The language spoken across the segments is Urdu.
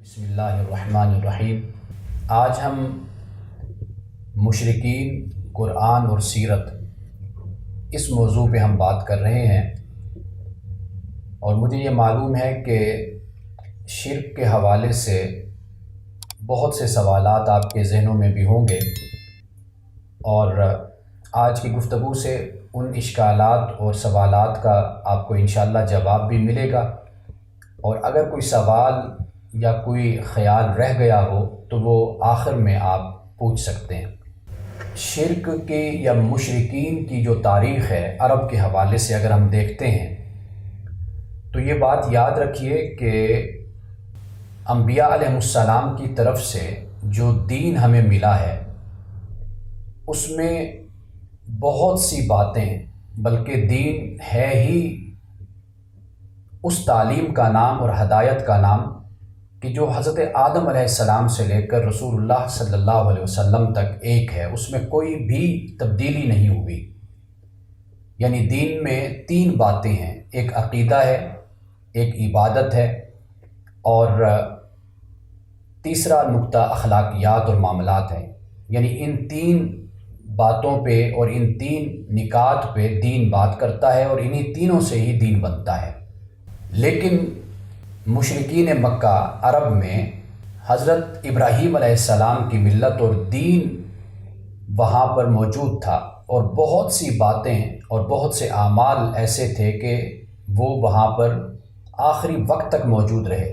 بسم اللہ الرحمن الرحیم۔ آج ہم مشرکین، قرآن اور سیرت اس موضوع پہ ہم بات کر رہے ہیں، اور مجھے یہ معلوم ہے کہ شرک کے حوالے سے بہت سے سوالات آپ کے ذہنوں میں بھی ہوں گے، اور آج کی گفتگو سے ان اشکالات اور سوالات کا آپ کو انشاءاللہ جواب بھی ملے گا، اور اگر کوئی سوال یا کوئی خیال رہ گیا ہو تو وہ آخر میں آپ پوچھ سکتے ہیں۔ شرک کی یا مشرکین کی جو تاریخ ہے عرب کے حوالے سے اگر ہم دیکھتے ہیں تو یہ بات یاد رکھیے کہ انبیاء علیہ السلام کی طرف سے جو دین ہمیں ملا ہے اس میں بہت سی باتیں، بلکہ دین ہے ہی اس تعلیم کا نام اور ہدایت کا نام کہ جو حضرت آدم علیہ السلام سے لے کر رسول اللہ صلی اللہ علیہ وسلم تک ایک ہے، اس میں کوئی بھی تبدیلی نہیں ہوئی۔ یعنی دین میں تین باتیں ہیں، ایک عقیدہ ہے، ایک عبادت ہے، اور تیسرا نقطہ اخلاقیات اور معاملات ہیں۔ یعنی ان تین باتوں پہ اور ان تین نکات پہ دین بات کرتا ہے، اور انہی تینوں سے ہی دین بنتا ہے۔ لیکن مشرکین مکہ عرب میں حضرت ابراہیم علیہ السلام کی ملت اور دین وہاں پر موجود تھا، اور بہت سی باتیں اور بہت سے اعمال ایسے تھے کہ وہ وہاں پر آخری وقت تک موجود رہے،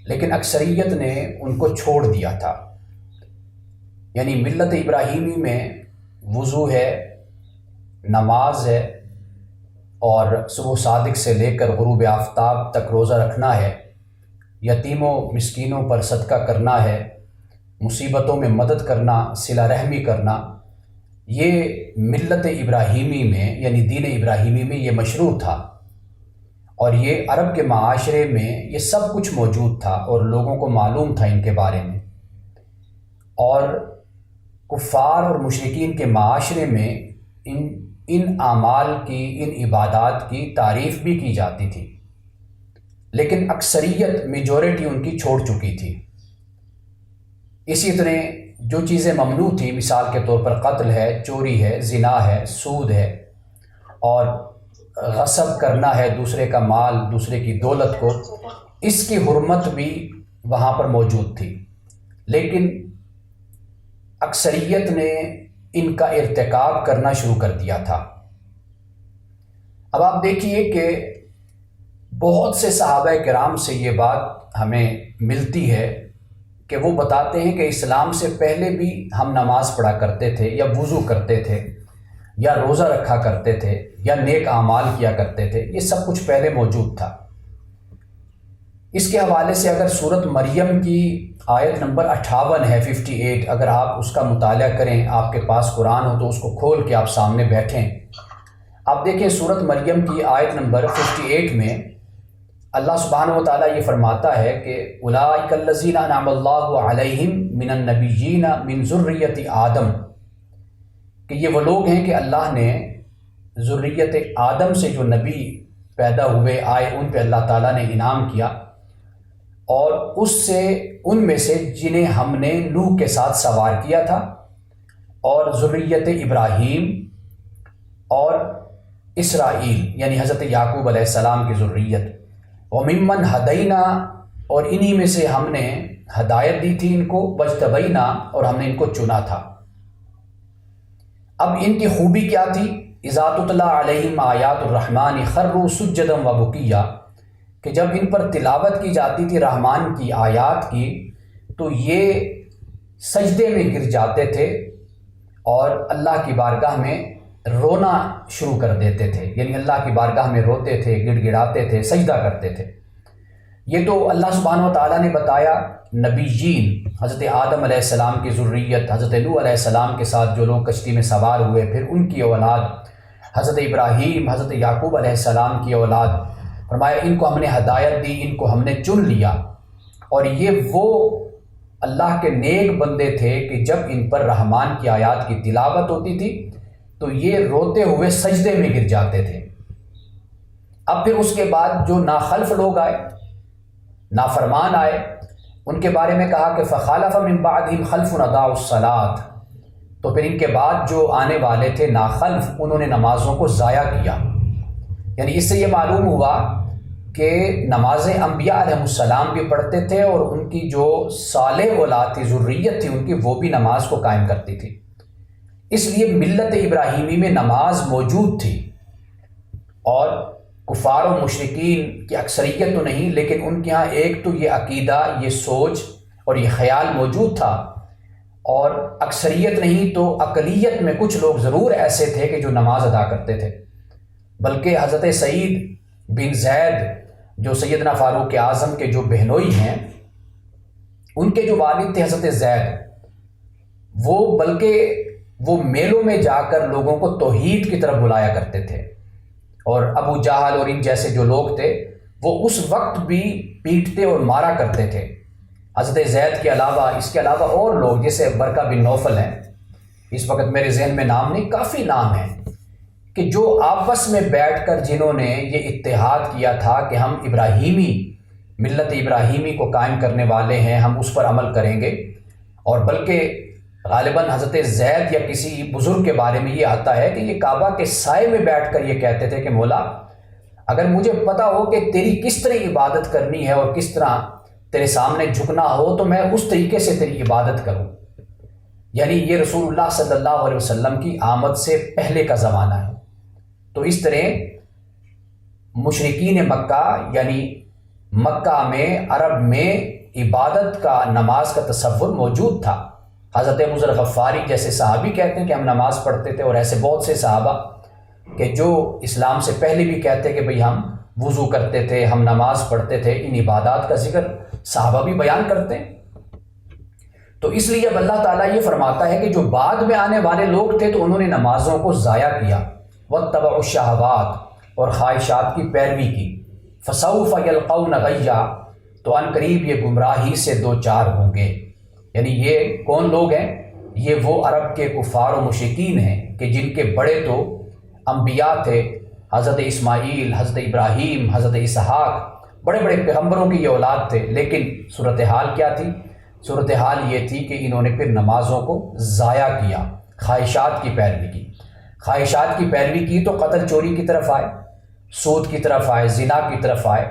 لیکن اکثریت نے ان کو چھوڑ دیا تھا۔ یعنی ملت ابراہیمی میں وضو ہے، نماز ہے، اور صبح صادق سے لے کر غروب آفتاب تک روزہ رکھنا ہے، یتیموں مسکینوں پر صدقہ کرنا ہے، مصیبتوں میں مدد کرنا، صلہ رحمی کرنا، یہ ملت ابراہیمی میں یعنی دین ابراہیمی میں یہ مشروع تھا، اور یہ عرب کے معاشرے میں یہ سب کچھ موجود تھا اور لوگوں کو معلوم تھا ان کے بارے میں، اور کفار اور مشرکین کے معاشرے میں ان اعمال کی، ان عبادات کی تعریف بھی کی جاتی تھی، لیکن اکثریت میجورٹی ان کی چھوڑ چکی تھی۔ اسی طرح جو چیزیں ممنوع تھیں، مثال کے طور پر قتل ہے، چوری ہے، زنا ہے، سود ہے، اور غصب کرنا ہے دوسرے کا مال، دوسرے کی دولت کو، اس کی حرمت بھی وہاں پر موجود تھی، لیکن اکثریت نے ان کا ارتکاب کرنا شروع کر دیا تھا۔ اب آپ دیکھیے کہ بہت سے صحابہ کرام سے یہ بات ہمیں ملتی ہے کہ وہ بتاتے ہیں کہ اسلام سے پہلے بھی ہم نماز پڑھا کرتے تھے، یا وضو کرتے تھے، یا روزہ رکھا کرتے تھے، یا نیک اعمال کیا کرتے تھے، یہ سب کچھ پہلے موجود تھا۔ اس کے حوالے سے اگر سورۃ مریم کی آیت نمبر 58 ہے، 58، اگر آپ اس کا مطالعہ کریں، آپ کے پاس قرآن ہو تو اس کو کھول کے آپ سامنے بیٹھیں، آپ دیکھیں سورۃ مریم کی آیت نمبر 58 میں اللہ سبحانہ و تعالیٰ یہ فرماتا ہے کہ اولئک الذین انعم اللہ علیہم من النبیین من ذریۃ آدم، کہ یہ وہ لوگ ہیں کہ اللہ نے ذریت آدم سے جو نبی پیدا ہوئے آئے ان پہ اللہ تعالیٰ نے انعام کیا، اور اس سے ان میں سے جنہیں ہم نے نوح کے ساتھ سوار کیا تھا، اور ذریت ابراہیم اور اسرائیل یعنی حضرت یعقوب علیہ السلام کی ذریت، وممن ہدینا، اور انہی میں سے ہم نے ہدایت دی تھی ان کو، واجتبینا، اور ہم نے ان کو چنا تھا۔ اب ان کی خوبی کیا تھی؟ اذا تتلی علیہم آیات الرحمن خروا سجدا وبکیا، کہ جب ان پر تلاوت کی جاتی تھی رحمان کی آیات کی تو یہ سجدے میں گر جاتے تھے اور اللہ کی بارگاہ میں رونا شروع کر دیتے تھے، یعنی اللہ کی بارگاہ میں روتے تھے، گڑ گڑاتے تھے، سجدہ کرتے تھے۔ یہ تو اللہ سبحانہ و تعالیٰ نے بتایا نبیین، حضرت آدم علیہ السلام کی ذریت، حضرت نوح علیہ السلام کے ساتھ جو لوگ کشتی میں سوار ہوئے، پھر ان کی اولاد حضرت ابراہیم، حضرت یعقوب علیہ السلام کی اولاد، فرمایا ان کو ہم نے ہدایت دی، ان کو ہم نے چن لیا، اور یہ وہ اللہ کے نیک بندے تھے کہ جب ان پر رحمان کی آیات کی تلاوت ہوتی تھی تو یہ روتے ہوئے سجدے میں گر جاتے تھے۔ اب پھر اس کے بعد جو ناخلف لوگ آئے، نافرمان آئے، ان کے بارے میں کہا کہ فخالف من بعدہم خلف اضاعوا الصلاۃ، تو پھر ان کے بعد جو آنے والے تھے ناخلف، انہوں نے نمازوں کو ضائع کیا۔ یعنی اس سے یہ معلوم ہوا کہ نمازیں انبیاء علیہ السلام بھی پڑھتے تھے، اور ان کی جو صالح اولاد تھی، ذریت تھی ان کی، وہ بھی نماز کو قائم کرتی تھی۔ اس لیے ملت ابراہیمی میں نماز موجود تھی، اور کفار و مشرکین کی اکثریت تو نہیں، لیکن ان کے ہاں ایک تو یہ عقیدہ، یہ سوچ اور یہ خیال موجود تھا، اور اکثریت نہیں تو اقلیت میں کچھ لوگ ضرور ایسے تھے کہ جو نماز ادا کرتے تھے۔ بلکہ حضرت سعید بن زید جو سیدنا فاروق اعظم کے جو بہنوئی ہیں، ان کے جو والد تھے حضرت زید، بلکہ وہ میلوں میں جا کر لوگوں کو توحید کی طرف بلایا کرتے تھے، اور ابو جہل اور ان جیسے جو لوگ تھے وہ اس وقت بھی پیٹتے اور مارا کرتے تھے۔ حضرت زید کے علاوہ، اس کے علاوہ اور لوگ جیسے برقہ بن نوفل ہیں، اس وقت میرے ذہن میں نام نہیں، کافی نام ہیں، کہ جو آپس میں بیٹھ کر جنہوں نے یہ اتحاد کیا تھا کہ ہم ابراہیمی ملت ابراہیمی کو قائم کرنے والے ہیں، ہم اس پر عمل کریں گے۔ اور بلکہ غالباً حضرت زید یا کسی بزرگ کے بارے میں یہ آتا ہے کہ یہ کعبہ کے سائے میں بیٹھ کر یہ کہتے تھے کہ مولا، اگر مجھے پتا ہو کہ تیری کس طرح عبادت کرنی ہے اور کس طرح تیرے سامنے جھکنا ہو تو میں اس طریقے سے تیری عبادت کروں۔ یعنی یہ رسول اللہ صلی اللہ علیہ وسلم کی آمد سے پہلے کا زمانہ ہے۔ تو اس طرح مشرکین مکہ، یعنی مکہ میں، عرب میں عبادت کا، نماز کا تصور موجود تھا۔ حضرت ابو ذر غفاری جیسے صحابی کہتے ہیں کہ ہم نماز پڑھتے تھے، اور ایسے بہت سے صحابہ کہ جو اسلام سے پہلے بھی کہتے کہ بھئی ہم وضو کرتے تھے، ہم نماز پڑھتے تھے۔ ان عبادات کا ذکر صحابہ بھی بیان کرتے ہیں۔ تو اس لیے اب اللہ تعالیٰ یہ فرماتا ہے کہ جو بعد میں آنے والے لوگ تھے تو انہوں نے نمازوں کو ضائع کیا، واتبعوا الشہوات، اور خواہشات کی پیروی کی، فسوف یلقون غیا، تو ان قریب یہ گمراہی سے دو چار ہوں گے۔ یعنی یہ کون لوگ ہیں؟ یہ وہ عرب کے کفار و مشرکین ہیں کہ جن کے بڑے تو انبیاء تھے، حضرت اسماعیل، حضرت ابراہیم، حضرت اسحاق، بڑے بڑے پیغمبروں کی یہ اولاد تھے۔ لیکن صورتحال کیا تھی؟ صورتحال یہ تھی کہ انہوں نے پھر نمازوں کو ضائع کیا، خواہشات کی پیروی کی۔ خواہشات کی پیروی کی تو قتل چوری کی طرف آئے، سود کی طرف آئے، زنا کی طرف آئے،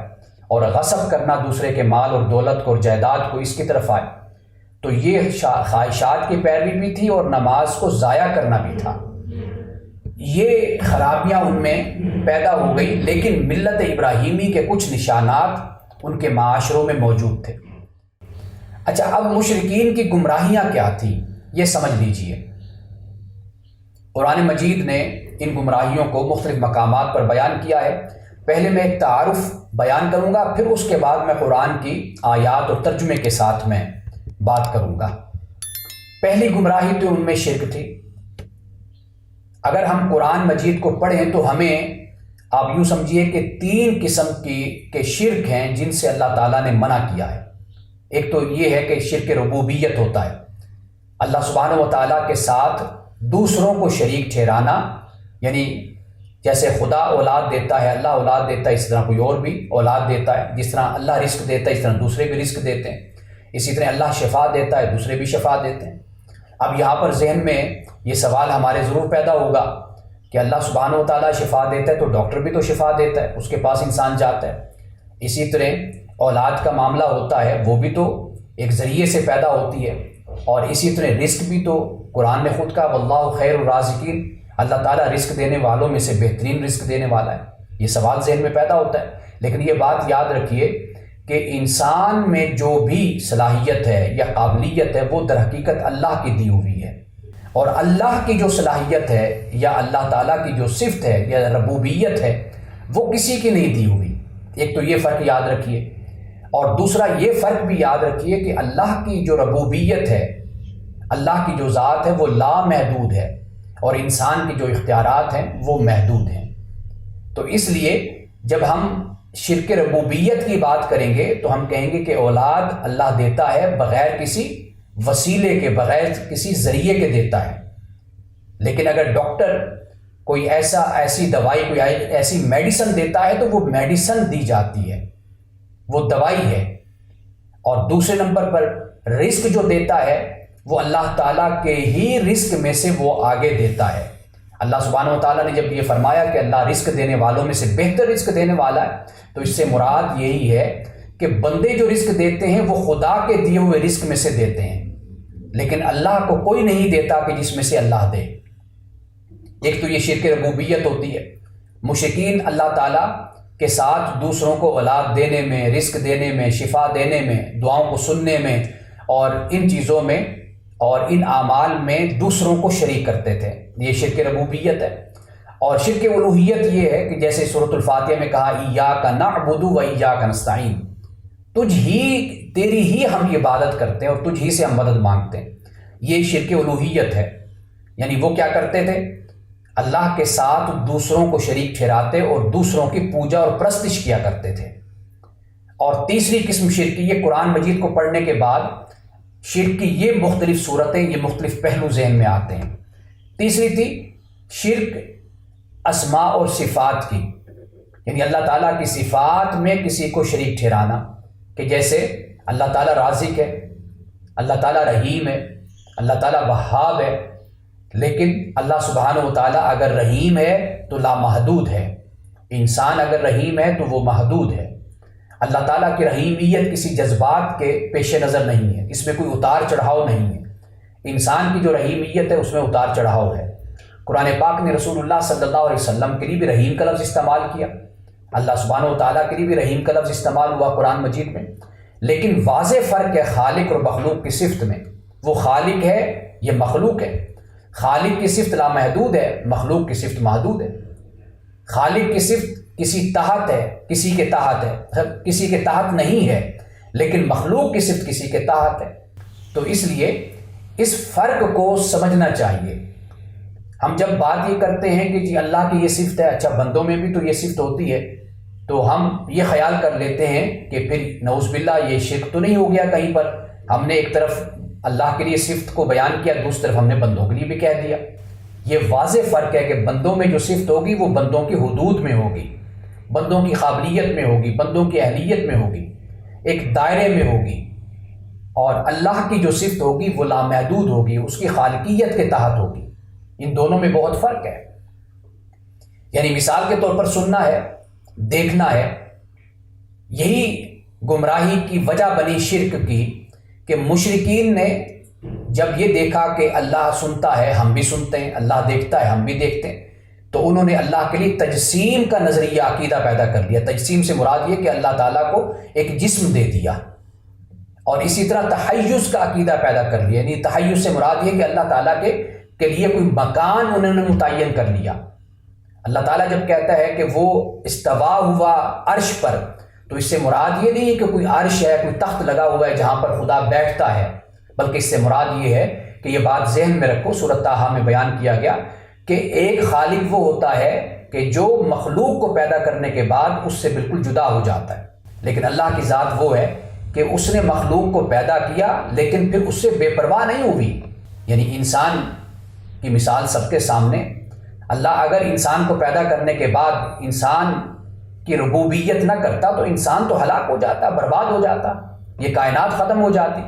اور غصب کرنا دوسرے کے مال اور دولت کو اور جائیداد کو، اس کی طرف آئے۔ تو یہ خواہشات کی پیروی بھی تھی اور نماز کو ضائع کرنا بھی تھا۔ یہ خرابیاں ان میں پیدا ہو گئی، لیکن ملت ابراہیمی کے کچھ نشانات ان کے معاشروں میں موجود تھے۔ اچھا، اب مشرکین کی گمراہیاں کیا تھیں یہ سمجھ لیجئے۔ قرآن مجید نے ان گمراہیوں کو مختلف مقامات پر بیان کیا ہے۔ پہلے میں ایک تعارف بیان کروں گا، پھر اس کے بعد میں قرآن کی آیات اور ترجمے کے ساتھ میں بات کروں گا۔ پہلی گمراہی تو ان میں شرک تھی۔ اگر ہم قرآن مجید کو پڑھیں تو ہمیں، آپ یوں سمجھیے کہ 3 قسم کے شرک ہیں جن سے اللہ تعالیٰ نے منع کیا ہے۔ ایک تو یہ ہے کہ شرک ربوبیت ہوتا ہے، اللہ سبحانہ و تعالیٰ کے ساتھ دوسروں کو شریک ٹھہرانا، یعنی جیسے خدا اولاد دیتا ہے، اللہ اولاد دیتا ہے، اس طرح کوئی اور بھی اولاد دیتا ہے۔ جس طرح اللہ رزق دیتا ہے اس طرح دوسرے بھی رزق دیتے ہیں۔ اسی طرح اللہ شفا دیتا ہے، دوسرے بھی شفا دیتے ہیں۔ اب یہاں پر ذہن میں یہ سوال ہمارے ضرور پیدا ہوگا کہ اللہ سبحانہ و تعالیٰ شفا دیتا ہے تو ڈاکٹر بھی تو شفا دیتا ہے، اس کے پاس انسان جاتا ہے۔ اسی طرح اولاد کا معاملہ ہوتا ہے، وہ بھی تو ایک ذریعے سے پیدا ہوتی ہے، اور اسی طرح رزق بھی تو قرآن نے خود کہا واللہ خیر الرازقین، اللہ تعالیٰ رزق دینے والوں میں سے بہترین رزق دینے والا ہے۔ یہ سوال ذہن میں پیدا ہوتا ہے، لیکن یہ بات یاد رکھیے کہ انسان میں جو بھی صلاحیت ہے یا قابلیت ہے وہ در حقیقت اللہ کی دی ہوئی ہے، اور اللہ کی جو صلاحیت ہے یا اللہ تعالیٰ کی جو صفت ہے یا ربوبیت ہے وہ کسی کی نہیں دی ہوئی۔ ایک تو یہ فرق یاد رکھیے، اور دوسرا یہ فرق بھی یاد رکھیے کہ اللہ کی جو ربوبیت ہے، اللہ کی جو ذات ہے وہ لامحدود ہے، اور انسان کی جو اختیارات ہیں وہ محدود ہیں۔ تو اس لیے جب ہم شرک ربوبیت کی بات کریں گے تو ہم کہیں گے کہ اولاد اللہ دیتا ہے بغیر کسی وسیلے کے، بغیر کسی ذریعے کے دیتا ہے۔ لیکن اگر ڈاکٹر کوئی ایسی دوائی، کوئی ایسی میڈیسن دیتا ہے تو وہ میڈیسن دی جاتی ہے، وہ دوائی ہے۔ اور دوسرے نمبر پر رزق جو دیتا ہے وہ اللہ تعالیٰ کے ہی رزق میں سے وہ آگے دیتا ہے۔ اللہ سبحانہ و تعالیٰ نے جب یہ فرمایا کہ اللہ رزق دینے والوں میں سے بہتر رزق دینے والا ہے، تو اس سے مراد یہی ہے کہ بندے جو رزق دیتے ہیں وہ خدا کے دیے ہوئے رزق میں سے دیتے ہیں، لیکن اللہ کو کوئی نہیں دیتا کہ جس میں سے اللہ دے۔ ایک تو یہ شرک ربوبیت ہوتی ہے، مشرکین اللہ تعالیٰ کے ساتھ دوسروں کو اولاد دینے میں، رزق دینے میں، شفا دینے میں، دعاؤں کو سننے میں اور ان چیزوں میں اور ان اعمال میں دوسروں کو شریک کرتے تھے، یہ شرک ربوبیت ہے۔ اور شرک الوہیت یہ ہے کہ جیسے سورۃ الفاتحہ میں کہا ایاک نعبد و ایاک نستعین، تیری ہی ہم عبادت کرتے ہیں اور تجھ ہی سے ہم مدد مانگتے ہیں، یہ شرک الوہیت ہے۔ یعنی وہ کیا کرتے تھے؟ اللہ کے ساتھ دوسروں کو شریک ٹھہراتے اور دوسروں کی پوجا اور پرستش کیا کرتے تھے۔ اور تیسری قسم شرک کی، یہ قرآن مجید کو پڑھنے کے بعد شرک کی یہ مختلف صورتیں، یہ مختلف پہلو ذہن میں آتے ہیں۔ تیسری تھی شرک اسماء اور صفات کی، یعنی اللہ تعالیٰ کی صفات میں کسی کو شریک ٹھہرانا، کہ جیسے اللہ تعالیٰ رازق ہے، اللہ تعالیٰ رحیم ہے، اللہ تعالیٰ وہاب ہے، لیکن اللہ سبحانہ و تعالیٰ اگر رحیم ہے تو لامحدود ہے، انسان اگر رحیم ہے تو وہ محدود ہے۔ اللہ تعالیٰ کی رحیمیت کسی جذبات کے پیش نظر نہیں ہے، اس میں کوئی اتار چڑھاؤ نہیں ہے۔ انسان کی جو رحیمیت ہے اس میں اتار چڑھاؤ ہے۔ قرآن پاک نے رسول اللہ صلی اللہ علیہ وسلم کے لیے بھی رحیم کا لفظ استعمال کیا، اللہ سبحانہ و تعالیٰ کے لیے بھی رحیم کا لفظ استعمال ہوا قرآن مجید میں، لیکن واضح فرق ہے خالق اور مخلوق کی صفت میں۔ وہ خالق ہے، یہ مخلوق ہے۔ خالق کی صفت لامحدود ہے، مخلوق کی صفت محدود ہے۔ خالق کی صفت کسی تحت ہے، کسی کے تحت ہے، کسی کے تحت نہیں ہے، لیکن مخلوق کی صفت کسی کے تحت ہے۔ تو اس لیے اس فرق کو سمجھنا چاہیے۔ ہم جب بات یہ کرتے ہیں کہ جی اللہ کی یہ صفت ہے، اچھا بندوں میں بھی تو یہ صفت ہوتی ہے، تو ہم یہ خیال کر لیتے ہیں کہ پھر نعوذ باللہ یہ شرک تو نہیں ہو گیا کہیں پر، ہم نے ایک طرف اللہ کے لیے صفت کو بیان کیا، دوسری طرف ہم نے بندوں کے لیے بھی کہہ دیا۔ یہ واضح فرق ہے کہ بندوں میں جو صفت ہوگی وہ بندوں کی حدود میں ہوگی، بندوں کی قابلیت میں ہوگی، بندوں کی اہلیت میں ہوگی، ایک دائرے میں ہوگی، اور اللہ کی جو صفت ہوگی وہ لامحدود ہوگی، اس کی خالقیت کے تحت ہوگی۔ ان دونوں میں بہت فرق ہے۔ یعنی مثال کے طور پر سننا ہے، دیکھنا ہے، یہی گمراہی کی وجہ بنی شرک کی کہ مشرکین نے جب یہ دیکھا کہ اللہ سنتا ہے ہم بھی سنتے ہیں، اللہ دیکھتا ہے ہم بھی دیکھتے ہیں، تو انہوں نے اللہ کے لیے تجسیم کا نظریہ عقیدہ پیدا کر لیا۔ تجسیم سے مراد یہ کہ اللہ تعالیٰ کو ایک جسم دے دیا، اور اسی طرح تحیز کا عقیدہ پیدا کر لیا، یعنی تحیز سے مراد یہ کہ اللہ تعالیٰ کے لیے کوئی مکان انہوں نے متعین کر لیا۔ اللہ تعالیٰ جب کہتا ہے کہ وہ استوا ہوا عرش پر، تو اس سے مراد یہ نہیں ہے کہ کوئی عرش ہے، کوئی تخت لگا ہوا ہے جہاں پر خدا بیٹھتا ہے، بلکہ اس سے مراد یہ ہے کہ یہ بات ذہن میں رکھو، سورۃ طٰہٰ میں بیان کیا گیا کہ ایک خالق وہ ہوتا ہے کہ جو مخلوق کو پیدا کرنے کے بعد اس سے بالکل جدا ہو جاتا ہے، لیکن اللہ کی ذات وہ ہے کہ اس نے مخلوق کو پیدا کیا لیکن پھر اس سے بے پرواہ نہیں ہوئی۔ یعنی انسان کی مثال سب کے سامنے، اللہ اگر انسان کو پیدا کرنے کے بعد انسان کی ربوبیت نہ کرتا تو انسان تو ہلاک ہو جاتا، برباد ہو جاتا، یہ کائنات ختم ہو جاتی۔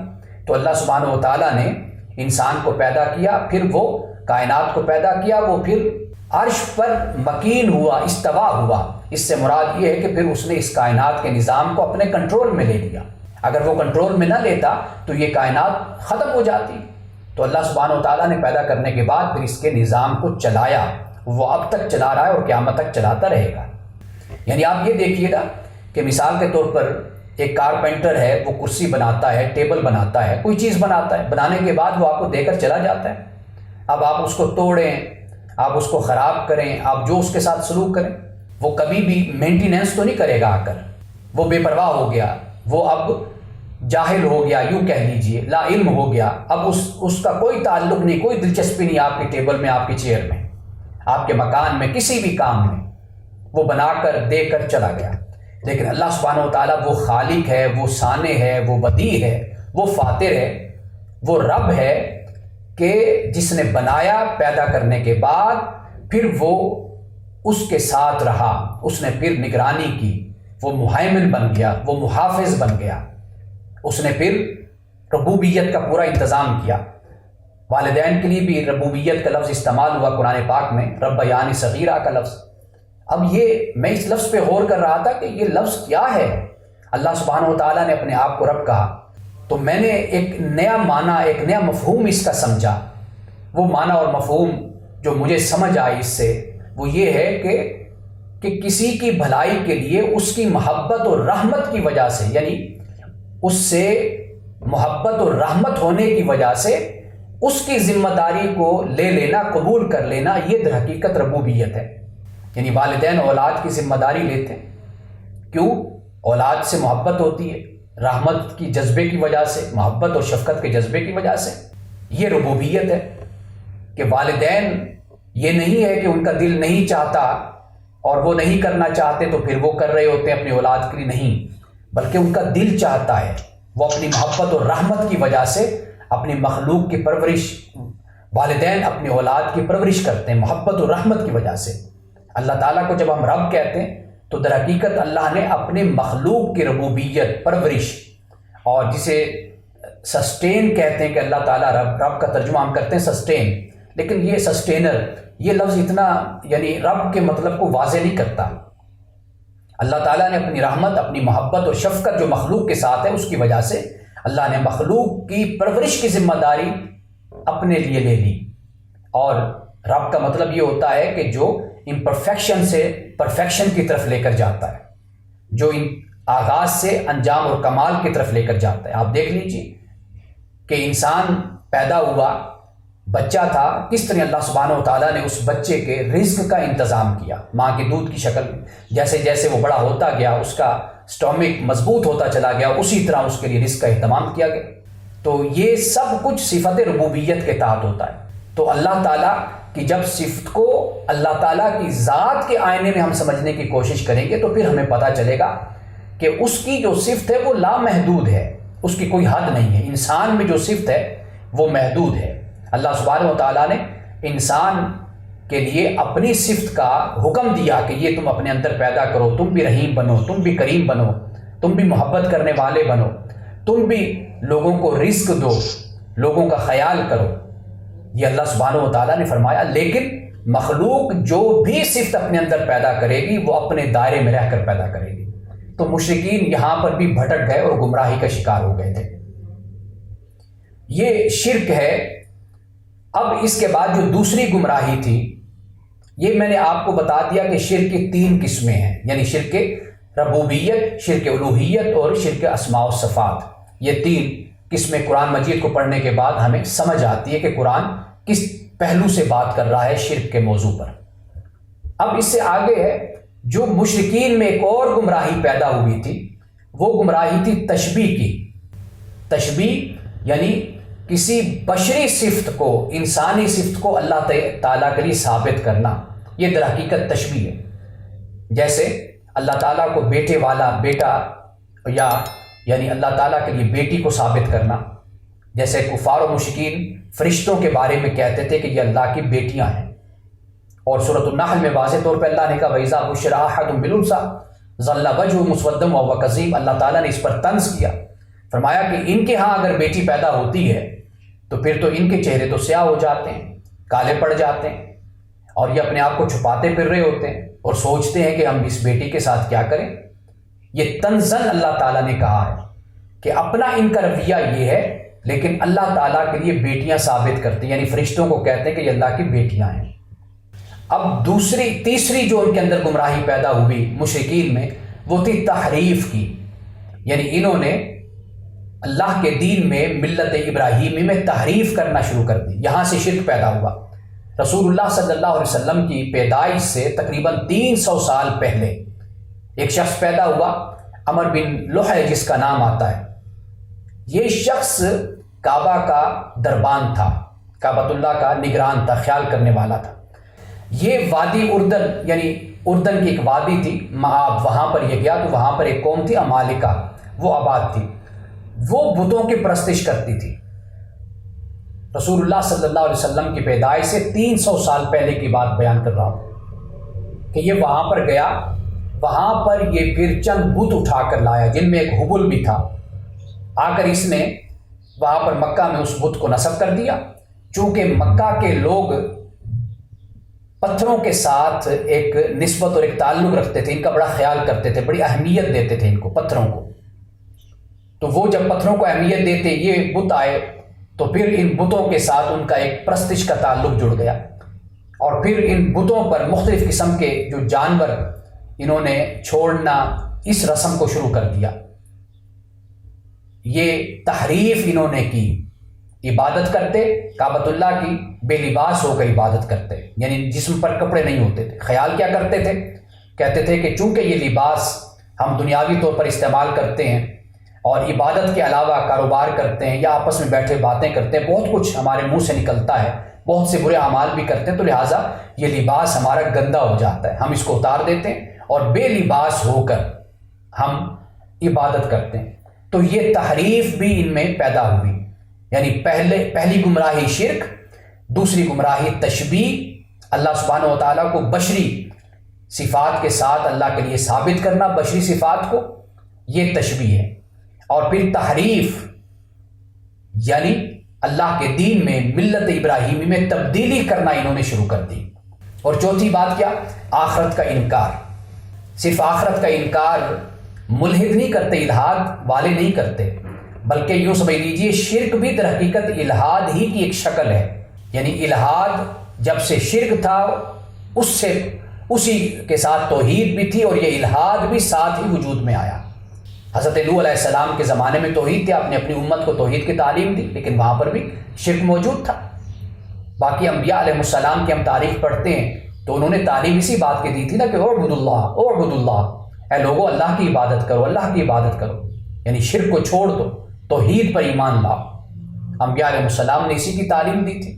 تو اللہ سبحانہ و تعالیٰ نے انسان کو پیدا کیا، پھر وہ کائنات کو پیدا کیا، وہ پھر عرش پر مکین ہوا، استوا ہوا۔ اس سے مراد یہ ہے کہ پھر اس نے اس کائنات کے نظام کو اپنے کنٹرول میں لے لیا۔ اگر وہ کنٹرول میں نہ لیتا تو یہ کائنات ختم ہو جاتی۔ تو اللہ سبحانہ و تعالیٰ نے پیدا کرنے کے بعد پھر اس کے نظام کو چلایا، وہ اب تک چلا رہا ہے اور قیامت تک چلاتا رہے گا۔ یعنی آپ یہ دیکھیے گا کہ مثال کے طور پر ایک کارپینٹر ہے، وہ کرسی بناتا ہے، ٹیبل بناتا ہے، کوئی چیز بناتا ہے، بنانے کے بعد وہ آپ کو دے کر چلا جاتا ہے۔ اب آپ اس کو توڑیں، آپ اس کو خراب کریں، آپ جو اس کے ساتھ سلوک کریں، وہ کبھی بھی مینٹیننس تو نہیں کرے گا آ کر۔ وہ بے پرواہ ہو گیا، وہ اب جاہل ہو گیا، یوں کہہ لیجئے لا علم ہو گیا، اب اس کا کوئی تعلق نہیں، کوئی دلچسپی نہیں آپ کی ٹیبل میں، آپ کی چیئر میں، آپ کے مکان میں، کسی بھی کام میں۔ وہ بنا کر دے کر چلا گیا۔ لیکن اللہ سبحانہ و تعالیٰ وہ خالق ہے، وہ صانع ہے، وہ بدیع ہے، وہ فاطر ہے، وہ رب ہے کہ جس نے بنایا پیدا کرنے کے بعد پھر وہ اس کے ساتھ رہا، اس نے پھر نگرانی کی، وہ مہیمن بن گیا، وہ محافظ بن گیا، اس نے پھر ربوبیت کا پورا انتظام کیا. والدین کے لیے بھی ربوبیت کا لفظ استعمال ہوا قرآن پاک میں، ربیانی صغیرہ کا لفظ. اب یہ میں اس لفظ پہ غور کر رہا تھا کہ یہ لفظ کیا ہے. اللہ سبحانہ و تعالیٰ نے اپنے آپ کو رب کہا تو میں نے ایک نیا معنی، ایک نیا مفہوم اس کا سمجھا. وہ معنی اور مفہوم جو مجھے سمجھ آئی اس سے وہ یہ ہے کہ کسی کی بھلائی کے لیے اس کی محبت اور رحمت کی وجہ سے، یعنی اس سے محبت اور رحمت ہونے کی وجہ سے اس کی ذمہ داری کو لے لینا، قبول کر لینا، یہ در حقیقت ربوبیت ہے. یعنی والدین اولاد کی ذمہ داری لیتے ہیں. کیوں؟ اولاد سے محبت ہوتی ہے، رحمت کی جذبے کی وجہ سے، محبت اور شفقت کے جذبے کی وجہ سے. یہ ربوبیت ہے کہ والدین یہ نہیں ہے کہ ان کا دل نہیں چاہتا اور وہ نہیں کرنا چاہتے تو پھر وہ کر رہے ہوتے ہیں اپنی اولاد کے لیے، نہیں، بلکہ ان کا دل چاہتا ہے. وہ اپنی محبت اور رحمت کی وجہ سے اپنی مخلوق کی پرورش، والدین اپنی اولاد کی پرورش کرتے ہیں محبت اور رحمت کی وجہ سے. اللہ تعالیٰ کو جب ہم رب کہتے ہیں تو در حقیقت اللہ نے اپنے مخلوق کی ربوبیت، پرورش، اور جسے سسٹین کہتے ہیں کہ اللہ تعالیٰ رب کا ترجمہ ہم کرتے ہیں سسٹین، لیکن یہ سسٹینر، یہ لفظ اتنا یعنی رب کے مطلب کو واضح نہیں کرتا. اللہ تعالیٰ نے اپنی رحمت، اپنی محبت اور شفقت جو مخلوق کے ساتھ ہے اس کی وجہ سے اللہ نے مخلوق کی پرورش کی ذمہ داری اپنے لیے لے لی. اور رب کا مطلب یہ ہوتا ہے کہ جو امپرفیکشن سے پرفیکشن کی طرف لے کر جاتا ہے، جو آغاز سے انجام اور کمال کی طرف لے کر جاتا ہے. آپ دیکھ لیجئے کہ انسان پیدا ہوا، بچہ تھا، کس طرح اللہ سبحانہ و تعالیٰ نے اس بچے کے رزق کا انتظام کیا ماں کے دودھ کی شکل میں. جیسے جیسے وہ بڑا ہوتا گیا، اس کا سٹومک مضبوط ہوتا چلا گیا، اسی طرح اس کے لیے رزق کا اہتمام کیا گیا. تو یہ سب کچھ صفت ربوبیت کے تحت ہوتا ہے. تو اللہ تعالیٰ کی جب صفت کو اللہ تعالیٰ کی ذات کے آئینے میں ہم سمجھنے کی کوشش کریں گے تو پھر ہمیں پتہ چلے گا کہ اس کی جو صفت ہے وہ لامحدود ہے، اس کی کوئی حد نہیں ہے. انسان میں جو صفت ہے وہ محدود ہے. اللہ سبحانہ و تعالیٰ نے انسان کے لیے اپنی صفت کا حکم دیا کہ یہ تم اپنے اندر پیدا کرو، تم بھی رحیم بنو، تم بھی کریم بنو، تم بھی محبت کرنے والے بنو، تم بھی لوگوں کو رزق دو، لوگوں کا خیال کرو. یہ اللہ سبحانہ و تعالیٰ نے فرمایا. لیکن مخلوق جو بھی صفت اپنے اندر پیدا کرے گی وہ اپنے دائرے میں رہ کر پیدا کرے گی. تو مشرکین یہاں پر بھی بھٹک گئے اور گمراہی کا شکار ہو گئے تھے. یہ شرک ہے. اب اس کے بعد جو دوسری گمراہی تھی، یہ میں نے آپ کو بتا دیا کہ شرک کی 3 قسمیں ہیں، یعنی شرک ربوبیت، شرک الوہیت اور شرک اسماء و صفات. یہ 3 قسمیں قرآن مجید کو پڑھنے کے بعد ہمیں سمجھ آتی ہے کہ قرآن کس پہلو سے بات کر رہا ہے شرک کے موضوع پر. اب اس سے آگے ہے جو مشرکین میں ایک اور گمراہی پیدا ہوئی تھی، وہ گمراہی تھی تشبیہ کی. تشبیہ یعنی کسی بشری صفت کو، انسانی صفت کو اللہ تعالیٰ کے لیے ثابت کرنا. یہ در حقیقت تشبیہ ہے. جیسے اللہ تعالیٰ کو بیٹے والا بیٹا، یا یعنی اللہ تعالیٰ کے لیے بیٹی کو ثابت کرنا. جیسے کفار و مشرکین فرشتوں کے بارے میں کہتے تھے کہ یہ اللہ کی بیٹیاں ہیں، اور سورۃ النحل میں واضح طور پہ اللہ نے کہا وَإِذَا بُشِّرَ أَحَدٌ بِالْأُنثَىٰ ظَلَّ وَجْهُهُ مُسْوَدًّا وَهُوَ كَظِيمٌ. اللہ تعالیٰ نے اس پر طنز کیا، فرمایا کہ ان کے ہاں اگر بیٹی پیدا ہوتی ہے تو پھر تو ان کے چہرے تو سیاہ ہو جاتے ہیں، کالے پڑ جاتے ہیں، اور یہ اپنے آپ کو چھپاتے پھر رہے ہوتے ہیں اور سوچتے ہیں کہ ہم اس بیٹی کے ساتھ کیا کریں. یہ تنزن اللہ تعالیٰ نے کہا ہے کہ اپنا ان کا رویہ یہ ہے، لیکن اللہ تعالیٰ کے لیے بیٹیاں ثابت کرتے ہیں، یعنی فرشتوں کو کہتے ہیں کہ یہ اللہ کی بیٹیاں ہیں. اب تیسری جو ان کے اندر گمراہی پیدا ہوئی مشرکین میں، وہ تھی تحریف کی. یعنی انہوں نے اللہ کے دین میں، ملت ابراہیمی میں تحریف کرنا شروع کر دی. یہاں سے شرک پیدا ہوا. رسول اللہ صلی اللہ علیہ وسلم کی پیدائش سے تقریباً 300 سال پہلے ایک شخص پیدا ہوا، عمر بن لوحہ جس کا نام آتا ہے. یہ شخص کعبہ کا دربان تھا، کعبۃ اللہ کا نگران تھا، خیال کرنے والا تھا. یہ وادی اردن، یعنی اردن کی ایک وادی تھی، معاب، وہاں پر یہ گیا تو وہاں پر ایک قوم تھی عمالقہ، وہ آباد تھی. وہ بتوں کی پرستش کرتی تھی. رسول اللہ صلی اللہ علیہ وسلم کی پیدائش سے 300 سال پہلے کی بات بیان کر رہا ہوں کہ یہ وہاں پر گیا. وہاں پر یہ پھر چند بت اٹھا کر لایا جن میں ایک حبل بھی تھا. آ کر اس نے وہاں پر مکہ میں اس بت کو نصب کر دیا۔ چونکہ مکہ کے لوگ پتھروں کے ساتھ ایک نسبت اور ایک تعلق رکھتے تھے، ان کا بڑا خیال کرتے تھے، بڑی اہمیت دیتے تھے ان کو، پتھروں کو۔ تو وہ جب پتھروں کو اہمیت دیتے، یہ بت آئے تو پھر ان بتوں کے ساتھ ان کا ایک پرستش کا تعلق جڑ گیا، اور پھر ان بتوں پر مختلف قسم کے جو جانور انہوں نے چھوڑنا، اس رسم کو شروع کر دیا۔ یہ تحریف انہوں نے کی، عبادت کرتے کعبۃ اللہ کی، بے لباس ہو کر عبادت کرتے، یعنی جسم پر کپڑے نہیں ہوتے تھے۔ خیال کیا کرتے تھے؟ کہتے تھے کہ چونکہ یہ لباس ہم دنیاوی طور پر استعمال کرتے ہیں اور عبادت کے علاوہ کاروبار کرتے ہیں یا آپس میں بیٹھے باتیں کرتے ہیں، بہت کچھ ہمارے منہ سے نکلتا ہے، بہت سے برے اعمال بھی کرتے ہیں، تو لہٰذا یہ لباس ہمارا گندا ہو جاتا ہے، ہم اس کو اتار دیتے ہیں اور بے لباس ہو کر ہم عبادت کرتے ہیں۔ تو یہ تحریف بھی ان میں پیدا ہوئی، یعنی پہلی گمراہی شرک، دوسری گمراہی تشبیہ، اللہ سبحانہ و تعالیٰ کو بشری صفات کے ساتھ اللہ کے لیے ثابت کرنا، بشری صفات کو، یہ تشبیہ ہے۔ اور پھر تحریف، یعنی اللہ کے دین میں، ملت ابراہیمی میں تبدیلی کرنا انہوں نے شروع کر دی۔ اور چوتھی بات کیا؟ آخرت کا انکار۔ صرف آخرت کا انکار ملحد نہیں کرتے، الحاد والے نہیں کرتے، بلکہ یوں سمجھ لیجیے شرک بھی در حقیقت الحاد ہی کی ایک شکل ہے۔ یعنی الحاد جب سے شرک تھا، اسی کے ساتھ توحید بھی تھی، اور یہ الحاد بھی ساتھ ہی وجود میں آیا۔ حضرت نوح علیہ السلام کے زمانے میں توحید تھی، آپ نے اپنی امت کو توحید کی تعلیم دی، لیکن وہاں پر بھی شرک موجود تھا۔ باقی انبیاء علیہ السلام کی ہم تاریخ پڑھتے ہیں تو انہوں نے تعلیم اسی بات کی دی تھی نا کہ اعبد اللہ، اے لوگو اللہ کی عبادت کرو، اللہ کی عبادت کرو، یعنی شرک کو چھوڑ دو، توحید پر ایمان لاؤ۔ انبیاء علیہ السلام نے اسی کی تعلیم دی تھی۔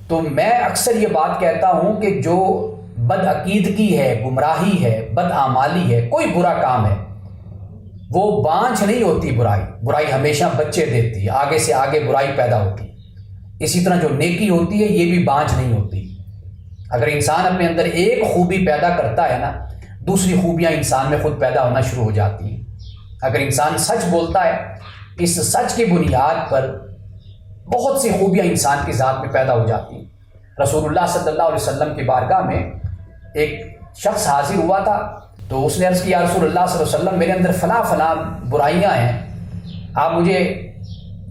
تو میں اکثر یہ بات کہتا ہوں کہ جو بدعقیدگی ہے، گمراہی ہے، بدعمالی ہے، کوئی برا کام ہے، وہ بانجھ نہیں ہوتی برائی ہمیشہ بچے دیتی ہے، آگے سے آگے برائی پیدا ہوتی ہے۔ اسی طرح جو نیکی ہوتی ہے یہ بھی بانجھ نہیں ہوتی۔ اگر انسان اپنے اندر ایک خوبی پیدا کرتا ہے نا، دوسری خوبیاں انسان میں خود پیدا ہونا شروع ہو جاتی ہیں۔ اگر انسان سچ بولتا ہے، اس سچ کی بنیاد پر بہت سی خوبیاں انسان کی ذات میں پیدا ہو جاتی ہیں۔ رسول اللہ صلی اللہ علیہ وسلم کی بارگاہ میں ایک شخص حاضر ہوا تھا، تو اس نے عرض کیا، رسول اللہ صلی اللہ علیہ وسلم میرے اندر فلاں برائیاں ہیں، آپ مجھے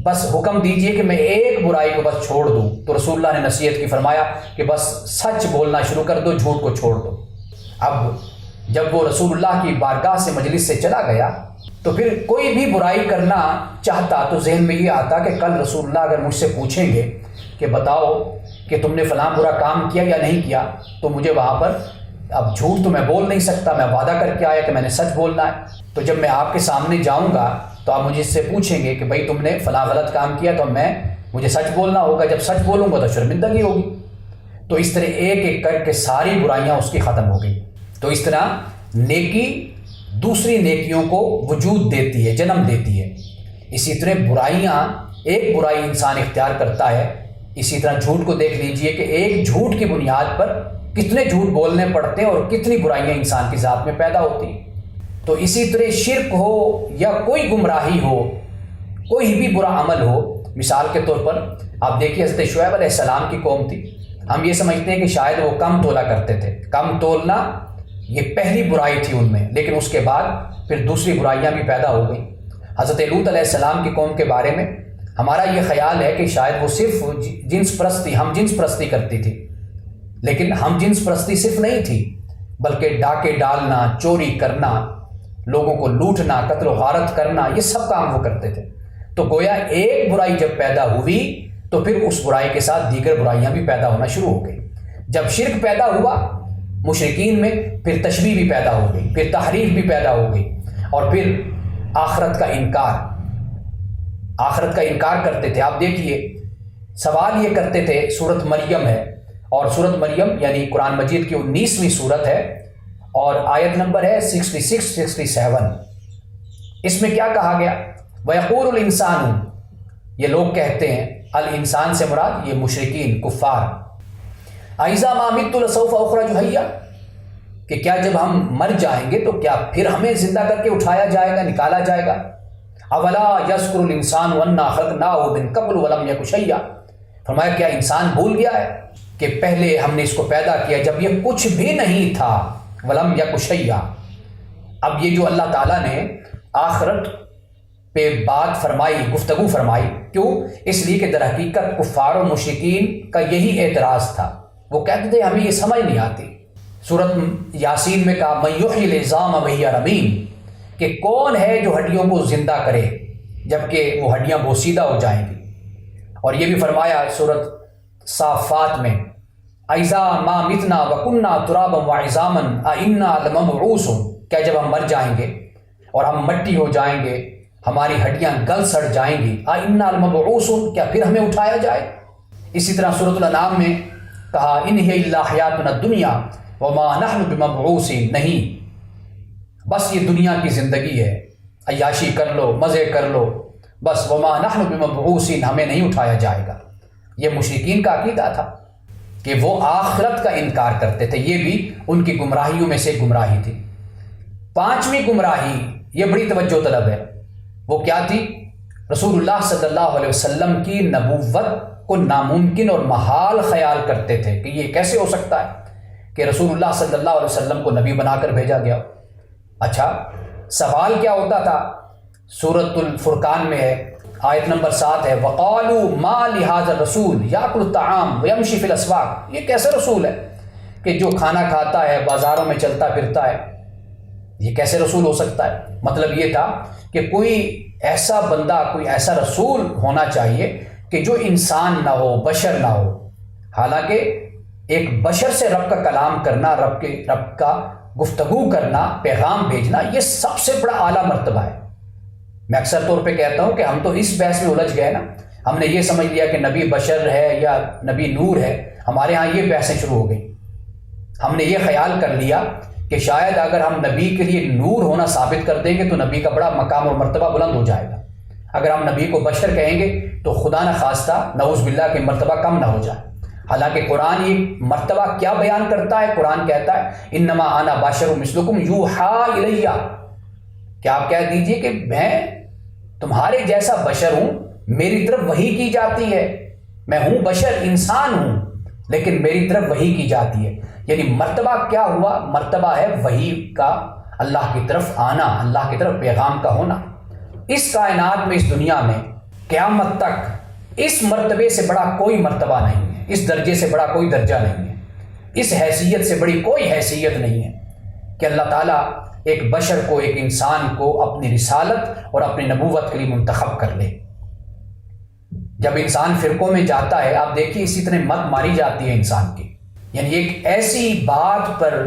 بس حکم دیجئے کہ میں ایک برائی کو بس چھوڑ دوں۔ تو رسول اللہ نے نصیحت کی، فرمایا کہ بس سچ بولنا شروع کر دو، جھوٹ کو چھوڑ دو۔ اب جب وہ رسول اللہ کی بارگاہ سے مجلس سے چلا گیا تو پھر کوئی بھی برائی کرنا چاہتا تو ذہن میں یہ آتا کہ کل رسول اللہ اگر مجھ سے پوچھیں گے کہ بتاؤ کہ تم نے فلاں برا کام کیا یا نہیں کیا، تو مجھے وہاں پر اب جھوٹ تو میں بول نہیں سکتا، میں وعدہ کر کے آیا کہ میں نے سچ بولنا ہے۔ تو جب میں آپ کے سامنے جاؤں گا تو آپ مجھے اس سے پوچھیں گے کہ بھائی تم نے فلاں غلط کام کیا، تو مجھے سچ بولنا ہوگا، جب سچ بولوں گا تو شرمندگی ہوگی۔ تو اس طرح ایک ایک کر کے ساری برائیاں اس کی ختم ہو گئی۔ تو اس طرح نیکی دوسری نیکیوں کو وجود دیتی ہے، جنم دیتی ہے۔ اسی طرح برائیاں، ایک برائی انسان اختیار کرتا ہے، اسی طرح جھوٹ کو دیکھ لیجئے کہ ایک جھوٹ کی بنیاد پر کتنے جھوٹ بولنے پڑتے ہیں اور کتنی برائیاں انسان کی ذات میں پیدا ہوتی ہیں۔ تو اسی طرح شرک ہو یا کوئی گمراہی ہو، کوئی بھی برا عمل ہو، مثال کے طور پر آپ دیکھیے حضرت شعیب علیہ السلام کی قوم تھی، ہم یہ سمجھتے ہیں کہ شاید وہ کم تولا کرتے تھے، کم تولنا یہ پہلی برائی تھی ان میں، لیکن اس کے بعد پھر دوسری برائیاں بھی پیدا ہو گئیں۔ حضرت لوط علیہ السلام کی قوم کے بارے میں ہمارا یہ خیال ہے کہ شاید وہ صرف جنس پرستی، ہم جنس پرستی کرتی تھی، لیکن ہم جنس پرستی صرف نہیں تھی، بلکہ ڈاکے ڈالنا، چوری کرنا، لوگوں کو لوٹنا، قتل و غارت کرنا، یہ سب کام وہ کرتے تھے۔ تو گویا ایک برائی جب پیدا ہوئی تو پھر اس برائی کے ساتھ دیگر برائیاں بھی پیدا ہونا شروع ہو گئی۔ جب شرک پیدا ہوا مشرکین میں، پھر تشبیہ بھی پیدا ہو گئی، پھر تحریف بھی پیدا ہو گئی، اور پھر آخرت کا انکار کرتے تھے۔ آپ دیکھیے سوال یہ کرتے تھے، سورۃ مریم ہے، اور سورۃ مریم یعنی قرآن مجید کی 19ویں سورت ہے، اور آیت نمبر ہے 66 67۔ اس میں کیا کہا گیا؟ وَيَقُولُ الْإِنسَانُ، یہ لوگ کہتے ہیں، الانسان سے مراد یہ مشرکین، کفار، اَإِذَا مَا مِتُّ لَسَوْفَ أُخْرَجُ حَيًّا، کہ کیا جب ہم مر جائیں گے تو کیا پھر ہمیں زندہ کر کے اٹھایا جائے گا، نکالا جائے گا؟ اولا یذکر الانسان انا خلقناہ من قبل ولم یک شیئا، فرمایا کیا انسان بھول گیا ہے کہ پہلے ہم نے اس کو پیدا کیا جب یہ کچھ بھی نہیں تھا، ولم یک شیئا۔ اب یہ جو اللہ تعالیٰ نے آخرت پہ بات فرمائی، گفتگو فرمائی، کیوں؟ اس لیے کہ در حقیقت کفار و مشرکین کا یہی اعتراض تھا، وہ کہتے تھے ہمیں یہ سمجھ نہیں آتی۔ سورۃ یاسین میں کہا من یحیی العظام وہی رمیم، کہ کون ہے جو ہڈیوں کو زندہ کرے جبکہ وہ ہڈیاں بوسیدہ ہو جائیں گی۔ اور یہ بھی فرمایا سورۃ صافات میں اذا ما متنا وکنا ترابا وعظاما ائنا لمبعوثون، کیا جب ہم مر جائیں گے اور ہم مٹی ہو جائیں گے، ہماری ہڈیاں گل سڑ جائیں گی، ائنا لمبعوثون، کیا پھر ہمیں اٹھایا جائے؟ اسی طرح سورۃ الانعام میں کہا ان ہی الا حیاتنا الدنیا وما نحن بمبعوثین، نہیں بس یہ دنیا کی زندگی ہے، عیاشی کر لو، مزے کر لو، بس وما نحن بمبعوثین، ہمیں نہیں اٹھایا جائے گا۔ یہ مشرکین کا عقیدہ تھا کہ وہ آخرت کا انکار کرتے تھے، یہ بھی ان کی گمراہیوں میں سے گمراہی تھی۔ پانچویں گمراہی، یہ بڑی توجہ طلب ہے، وہ کیا تھی؟ رسول اللہ صلی اللہ علیہ وسلم کی نبوت کو ناممکن اور محال خیال کرتے تھے کہ یہ کیسے ہو سکتا ہے کہ رسول اللہ صلی اللہ علیہ وسلم کو نبی بنا کر بھیجا گیا۔ اچھا، سوال کیا ہوتا تھا؟ سورۃ الفرقان میں ہے، آیت نمبر 7 ہے وَقَالُوا مَا لِهَذَا الرَّسُولِ يَأْكُلُ الطَّعَامَ وَيَمْشِي فِي الْأَسْوَاقِ، یہ کیسے رسول ہے کہ جو کھانا کھاتا ہے، بازاروں میں چلتا پھرتا ہے، یہ کیسے رسول ہو سکتا ہے؟ مطلب یہ تھا کہ کوئی ایسا بندہ، کوئی ایسا رسول ہونا چاہیے کہ جو انسان نہ ہو، بشر نہ ہو۔ حالانکہ ایک بشر سے رب کا کلام کرنا، رب کا گفتگو کرنا، پیغام بھیجنا، یہ سب سے بڑا اعلیٰ مرتبہ ہے۔ میں اکثر طور پہ کہتا ہوں کہ ہم تو اس بحث میں الجھ گئے نا، ہم نے یہ سمجھ لیا کہ نبی بشر ہے یا نبی نور ہے، ہمارے ہاں یہ بحثیں شروع ہو گئی۔ ہم نے یہ خیال کر لیا کہ شاید اگر ہم نبی کے لیے نور ہونا ثابت کر دیں گے تو نبی کا بڑا مقام اور مرتبہ بلند ہو جائے گا، اگر ہم نبی کو بشر کہیں گے تو خدا نہ خواستہ نعوذ باللہ کہ مرتبہ کم نہ ہو جائے۔ حالانکہ قرآن یہ مرتبہ کیا بیان کرتا ہے؟ قرآن کہتا ہے انما انا بشر مثلکم یوحی الی، کہ آپ کہہ دیجئے کہ میں تمہارے جیسا بشر ہوں، میری طرف وحی کی جاتی ہے، میں ہوں بشر، انسان ہوں، لیکن میری طرف وحی کی جاتی ہے۔ یعنی مرتبہ کیا ہوا؟ مرتبہ ہے وحی کا، اللہ کی طرف آنا، اللہ کی طرف پیغام کا ہونا۔ اس کائنات میں، اس دنیا میں قیامت تک اس مرتبے سے بڑا کوئی مرتبہ نہیں ہے، اس درجے سے بڑا کوئی درجہ نہیں ہے، اس حیثیت سے بڑی کوئی حیثیت نہیں ہے کہ اللہ تعالیٰ ایک بشر کو، ایک انسان کو اپنی رسالت اور اپنی نبوت کے لیے منتخب کر لے۔ جب انسان فرقوں میں جاتا ہے، آپ دیکھیے اسی طرح مت ماری جاتی ہے انسان کی، یعنی ایک ایسی بات پر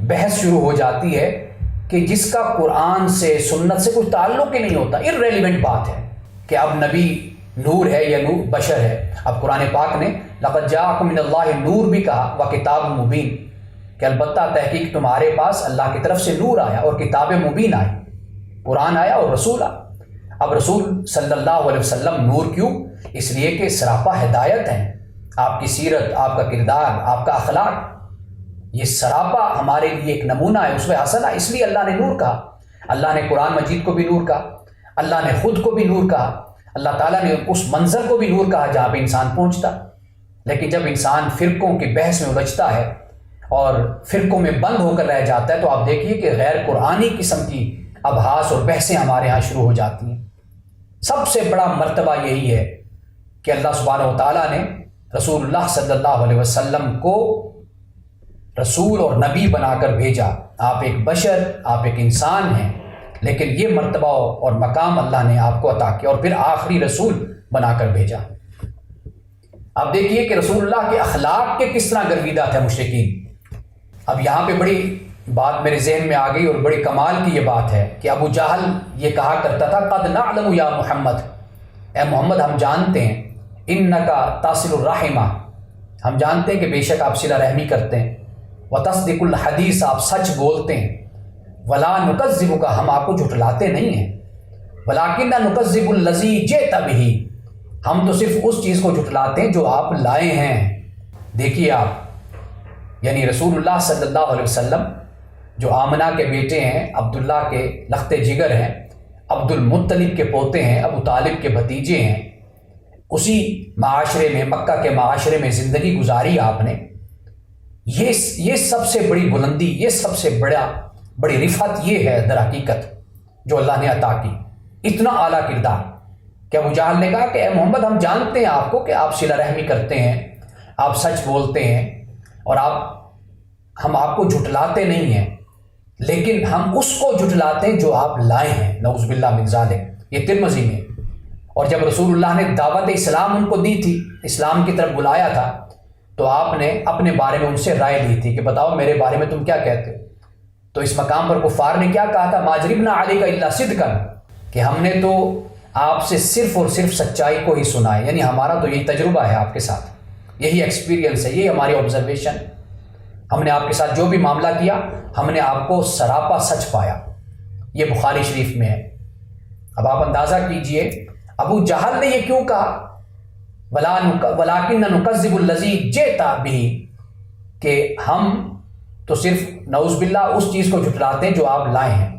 بحث شروع ہو جاتی ہے کہ جس کا قرآن سے، سنت سے کوئی تعلق ہی نہیں ہوتا، irrelevant بات ہے کہ اب نبی نور ہے یا نور بشر ہے۔ اب قرآن پاک نے لقد جاءکم من اللہ نور بھی کہا وکتاب مبین، کہ البتہ تحقیق تمہارے پاس اللہ کی طرف سے نور آیا اور کتاب مبین آئی، قرآن آیا اور رسول آیا۔ اب رسول صلی اللہ علیہ وسلم نور کیوں؟ اس لیے کہ سراپا ہدایت ہے، آپ کی سیرت، آپ کا کردار، آپ کا اخلاق، یہ سراپا ہمارے لیے ایک نمونہ ہے، اسوہ حسنہ، اس لیے اللہ نے نور کہا۔ اللہ نے قرآن مجید کو بھی نور کہا، اللہ نے خود کو بھی نور کہا، اللہ تعالیٰ نے اس منظر کو بھی نور کہا جہاں پہ انسان پہنچتا۔ لیکن جب انسان فرقوں کی بحث میں الجھتا ہے اور فرقوں میں بند ہو کر رہ جاتا ہے تو آپ دیکھیے کہ غیر قرآنی قسم کی ابحاث اور بحثیں ہمارے ہاں شروع ہو جاتی ہیں۔ سب سے بڑا مرتبہ یہی ہے کہ اللہ سبحانہ و تعالیٰ نے رسول اللہ صلی اللہ علیہ وسلم کو رسول اور نبی بنا کر بھیجا۔ آپ ایک بشر، آپ ایک انسان ہیں، لیکن یہ مرتبہ اور مقام اللہ نے آپ کو عطا کیا اور پھر آخری رسول بنا کر بھیجا۔ اب دیکھیے کہ رسول اللہ کے اخلاق کے کس طرح گرویدہ تھے مشرکین۔ اب یہاں پہ بڑی بات میرے ذہن میں آ گئی اور بڑی کمال کی یہ بات ہے کہ ابو جہل یہ کہا کرتا تھا قد نعلم یا محمد، اے محمد ہم جانتے ہیں، انکا تصل الرحمہ، ہم جانتے ہیں کہ بے شک آپ صلہ رحمی کرتے ہیں، وتصدق الحدیث، آپ سچ بولتے ہیں، ولا نکذبک، ہم آپ کو جھٹلاتے نہیں ہیں، ولکن نکذب الذی جئت بہ، ہم تو صرف اس چیز کو جھٹلاتے ہیں جو آپ لائے ہیں۔ دیکھیے آپ، یعنی رسول اللہ صلی اللہ علیہ وسلم جو آمنہ کے بیٹے ہیں، عبداللہ کے لخت جگر ہیں، عبد المطلب کے پوتے ہیں، ابو طالب کے بھتیجے ہیں، اسی معاشرے میں، مکہ کے معاشرے میں زندگی گزاری آپ نے. یہ سب سے بڑی بلندی، یہ سب سے بڑی رفعت یہ ہے در حقیقت جو اللہ نے عطا کی. اتنا اعلیٰ کردار کہ ابو جہل نے کہا کہ اے محمد، ہم جانتے ہیں آپ کو کہ آپ صلہ رحمی کرتے ہیں، آپ سچ بولتے ہیں اور ہم آپ کو جھٹلاتے نہیں ہیں، لیکن ہم اس کو جھٹلاتے ہیں جو آپ لائے ہیں، نعوذ باللہ من ذالک. یہ ترمذی میں. اور جب رسول اللہ نے دعوت اسلام ان کو دی تھی، اسلام کی طرف بلایا تھا، تو آپ نے اپنے بارے میں ان سے رائے لی تھی کہ بتاؤ میرے بارے میں تم کیا کہتے ہو. تو اس مقام پر کفار نے کیا کہا تھا؟ ما جربنا علیک الا صدقا، کہ ہم نے تو آپ سے صرف اور صرف سچائی کو ہی سنا ہے. یعنی ہمارا تو یہی تجربہ ہے آپ کے ساتھ، یہی ایکسپیرینس ہے، یہی ہماری آبزرویشن. ہم نے آپ کے ساتھ جو بھی معاملہ کیا، ہم نے آپ کو سراپا سچ پایا. یہ بخاری شریف میں ہے. اب آپ اندازہ کیجئے ابو جہل نے یہ کیوں کہا وَلَٰكِنَّ نُكَذِّبُ الَّذِي جِئْتَ بِهِ، کہ ہم تو صرف نعوذ باللہ اس چیز کو جھٹلاتے ہیں جو آپ لائے ہیں.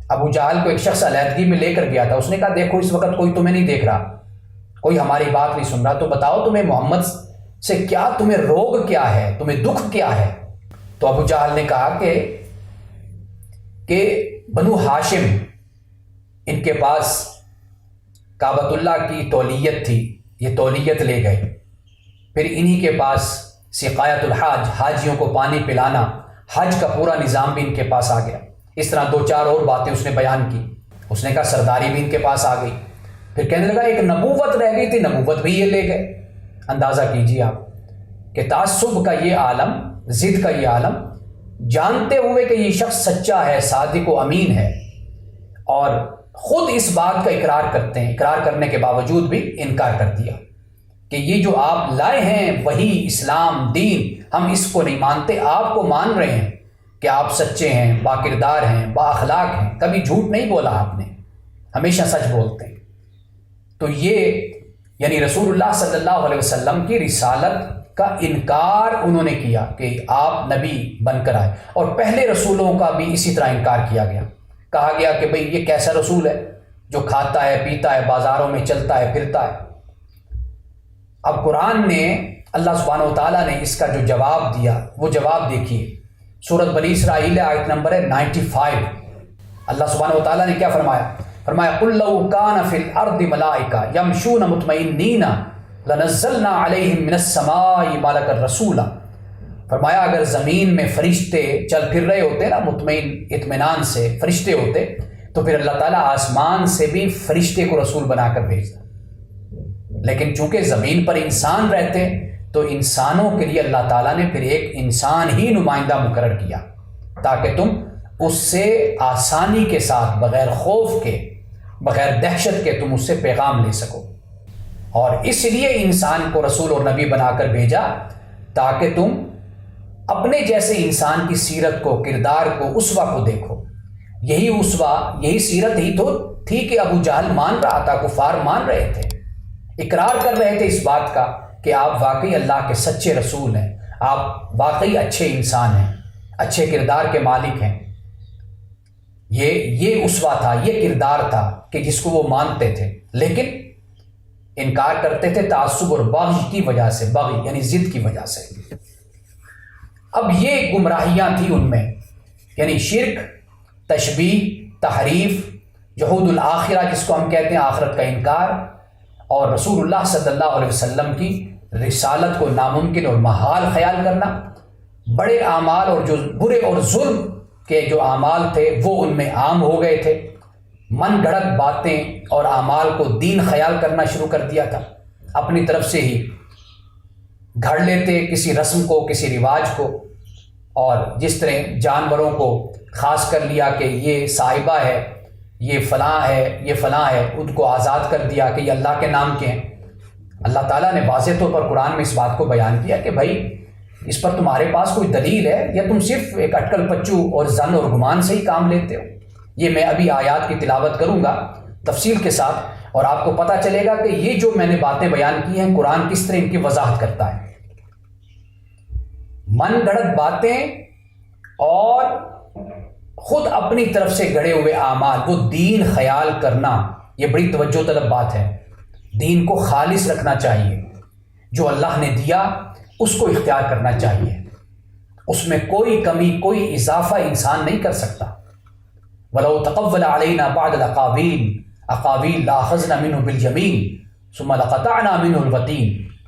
ابو جہل کو ایک شخص علیحدگی میں لے کر گیا تھا، اس نے کہا دیکھو اس وقت کوئی تمہیں نہیں دیکھ رہا، کوئی ہماری بات نہیں سن رہا، تو بتاؤ تمہیں محمد سے کیا، تمہیں روگ کیا ہے، تمہیں دکھ کیا ہے. تو ابو جہل نے کہا کہ بنو ہاشم، ان کے پاس کعبۃ اللہ کی تولیت تھی، یہ تولیت لے گئے. پھر انہی کے پاس سقایت الحاج، حاجیوں کو پانی پلانا، حج کا پورا نظام بھی ان کے پاس آ گیا. اس طرح دو چار اور باتیں اس نے بیان کی. اس نے کہا سرداری بھی ان کے پاس آ گئی. پھر کہنے لگا ایک نبوت رہ گئی تھی، نبوت بھی یہ لے گئے. اندازہ کیجیے آپ کہ تعصب کا یہ عالم، ضد کا یہ عالم، جانتے ہوئے کہ یہ شخص سچا ہے، صادق و امین ہے، اور خود اس بات کا اقرار کرتے ہیں، اقرار کرنے کے باوجود بھی انکار کر دیا کہ یہ جو آپ لائے ہیں وہی اسلام دین، ہم اس کو نہیں مانتے، آپ کو مان رہے ہیں کہ آپ سچے ہیں، با کردار ہیں، با اخلاق ہیں، کبھی جھوٹ نہیں بولا آپ نے، ہمیشہ سچ بولتے ہیں. تو یہ یعنی رسول اللہ صلی اللہ علیہ وسلم کی رسالت کا انکار انہوں نے کیا کہ آپ نبی بن کر آئے. اور پہلے رسولوں کا بھی اسی طرح انکار کیا گیا. کہا گیا کہ بھئی یہ کیسا رسول ہے جو کھاتا ہے، پیتا ہے، بازاروں میں چلتا ہے، پھرتا ہے. اب قرآن نے، اللہ سبحانہ و تعالیٰ نے اس کا جو جواب دیا، وہ جواب دیکھیے. سورۃ بنی اسرائیل آیت نمبر ہے 95. اللہ سبحانہ و تعالیٰ نے کیا فرمایا؟ قُلْ لَوْ كَانَ فِي الْأَرْضِ مَلَائِكَةٌ يَمْشُونَ مُطْمَئِنِّينَ لَنَزَّلْنَا عَلَيْهِم مِّنَ السَّمَاءِ مَلَكًا رَّسُولًا. فرمایا اگر زمین میں فرشتے چل پھر رہے ہوتے نا مطمئن اطمینان سے فرشتے ہوتے، تو پھر اللہ تعالیٰ آسمان سے بھی فرشتے کو رسول بنا کر بھیجتا. لیکن چونکہ زمین پر انسان رہتے تو انسانوں کے لیے اللہ تعالیٰ نے پھر ایک انسان ہی نمائندہ مقرر کیا تاکہ تم اس سے آسانی کے ساتھ، بغیر خوف کے، بغیر دہشت کے تم اس سے پیغام لے سکو. اور اس لیے انسان کو رسول اور نبی بنا کر بھیجا تاکہ تم اپنے جیسے انسان کی سیرت کو، کردار کو، اسوہ کو دیکھو. یہی اسوہ، یہی سیرت ہی تو تھی کہ ابو جہل مان رہا تھا، کفار مان رہے تھے، اقرار کر رہے تھے اس بات کا کہ آپ واقعی اللہ کے سچے رسول ہیں، آپ واقعی اچھے انسان ہیں، اچھے کردار کے مالک ہیں. یہ اسوہ تھا، یہ کردار تھا کہ جس کو وہ مانتے تھے، لیکن انکار کرتے تھے تعصب اور بغی کی وجہ سے، بغی یعنی ضد کی وجہ سے. اب یہ گمراہیاں تھیں ان میں، یعنی شرک، تشبیہ، تحریف، جحود الآخرہ جس کو ہم کہتے ہیں، آخرت کا انکار، اور رسول اللہ صلی اللہ علیہ وسلم کی رسالت کو ناممکن اور محال خیال کرنا. بڑے اعمال اور جو برے اور ظلم کے جو اعمال تھے وہ ان میں عام ہو گئے تھے. من گھڑت باتیں اور اعمال کو دین خیال کرنا شروع کر دیا تھا، اپنی طرف سے ہی گھڑ لیتے کسی رسم کو، کسی رواج کو. اور جس طرح جانوروں کو خاص کر لیا کہ یہ صاحبہ ہے، یہ فلاں ہے، یہ فلاں ہے، ان کو آزاد کر دیا کہ یہ اللہ کے نام کے ہیں. اللہ تعالیٰ نے واضح طور پر قرآن میں اس بات کو بیان کیا کہ بھائی اس پر تمہارے پاس کوئی دلیل ہے یا تم صرف ایک اٹکل پچو اور ظن اور گمان سے ہی کام لیتے ہو. یہ میں ابھی آیات کی تلاوت کروں گا تفصیل کے ساتھ، اور آپ کو پتہ چلے گا کہ یہ جو میں نے باتیں بیان کی ہیں قرآن کس طرح ان کی وضاحت کرتا ہے. من گھڑت باتیں اور خود اپنی طرف سے گڑے ہوئے اعمال، وہ دین خیال کرنا، یہ بڑی توجہ طلب بات ہے۔ دین کو خالص رکھنا چاہیے، جو اللہ نے دیا اس کو اختیار کرنا چاہیے، اس میں کوئی کمی کوئی اضافہ انسان نہیں کر سکتا۔ وَلَوْ تَقَوَّلَ عَلَيْنَا بَعْدَ الْأَقَاوِيلِ أَقَاوِيلَ لَأَخَذْنَا مِنْهُ بِالْيَمِينِ ثُمَّ لَقَطَعْنَا مِنْهُ الْوَتِينَ۔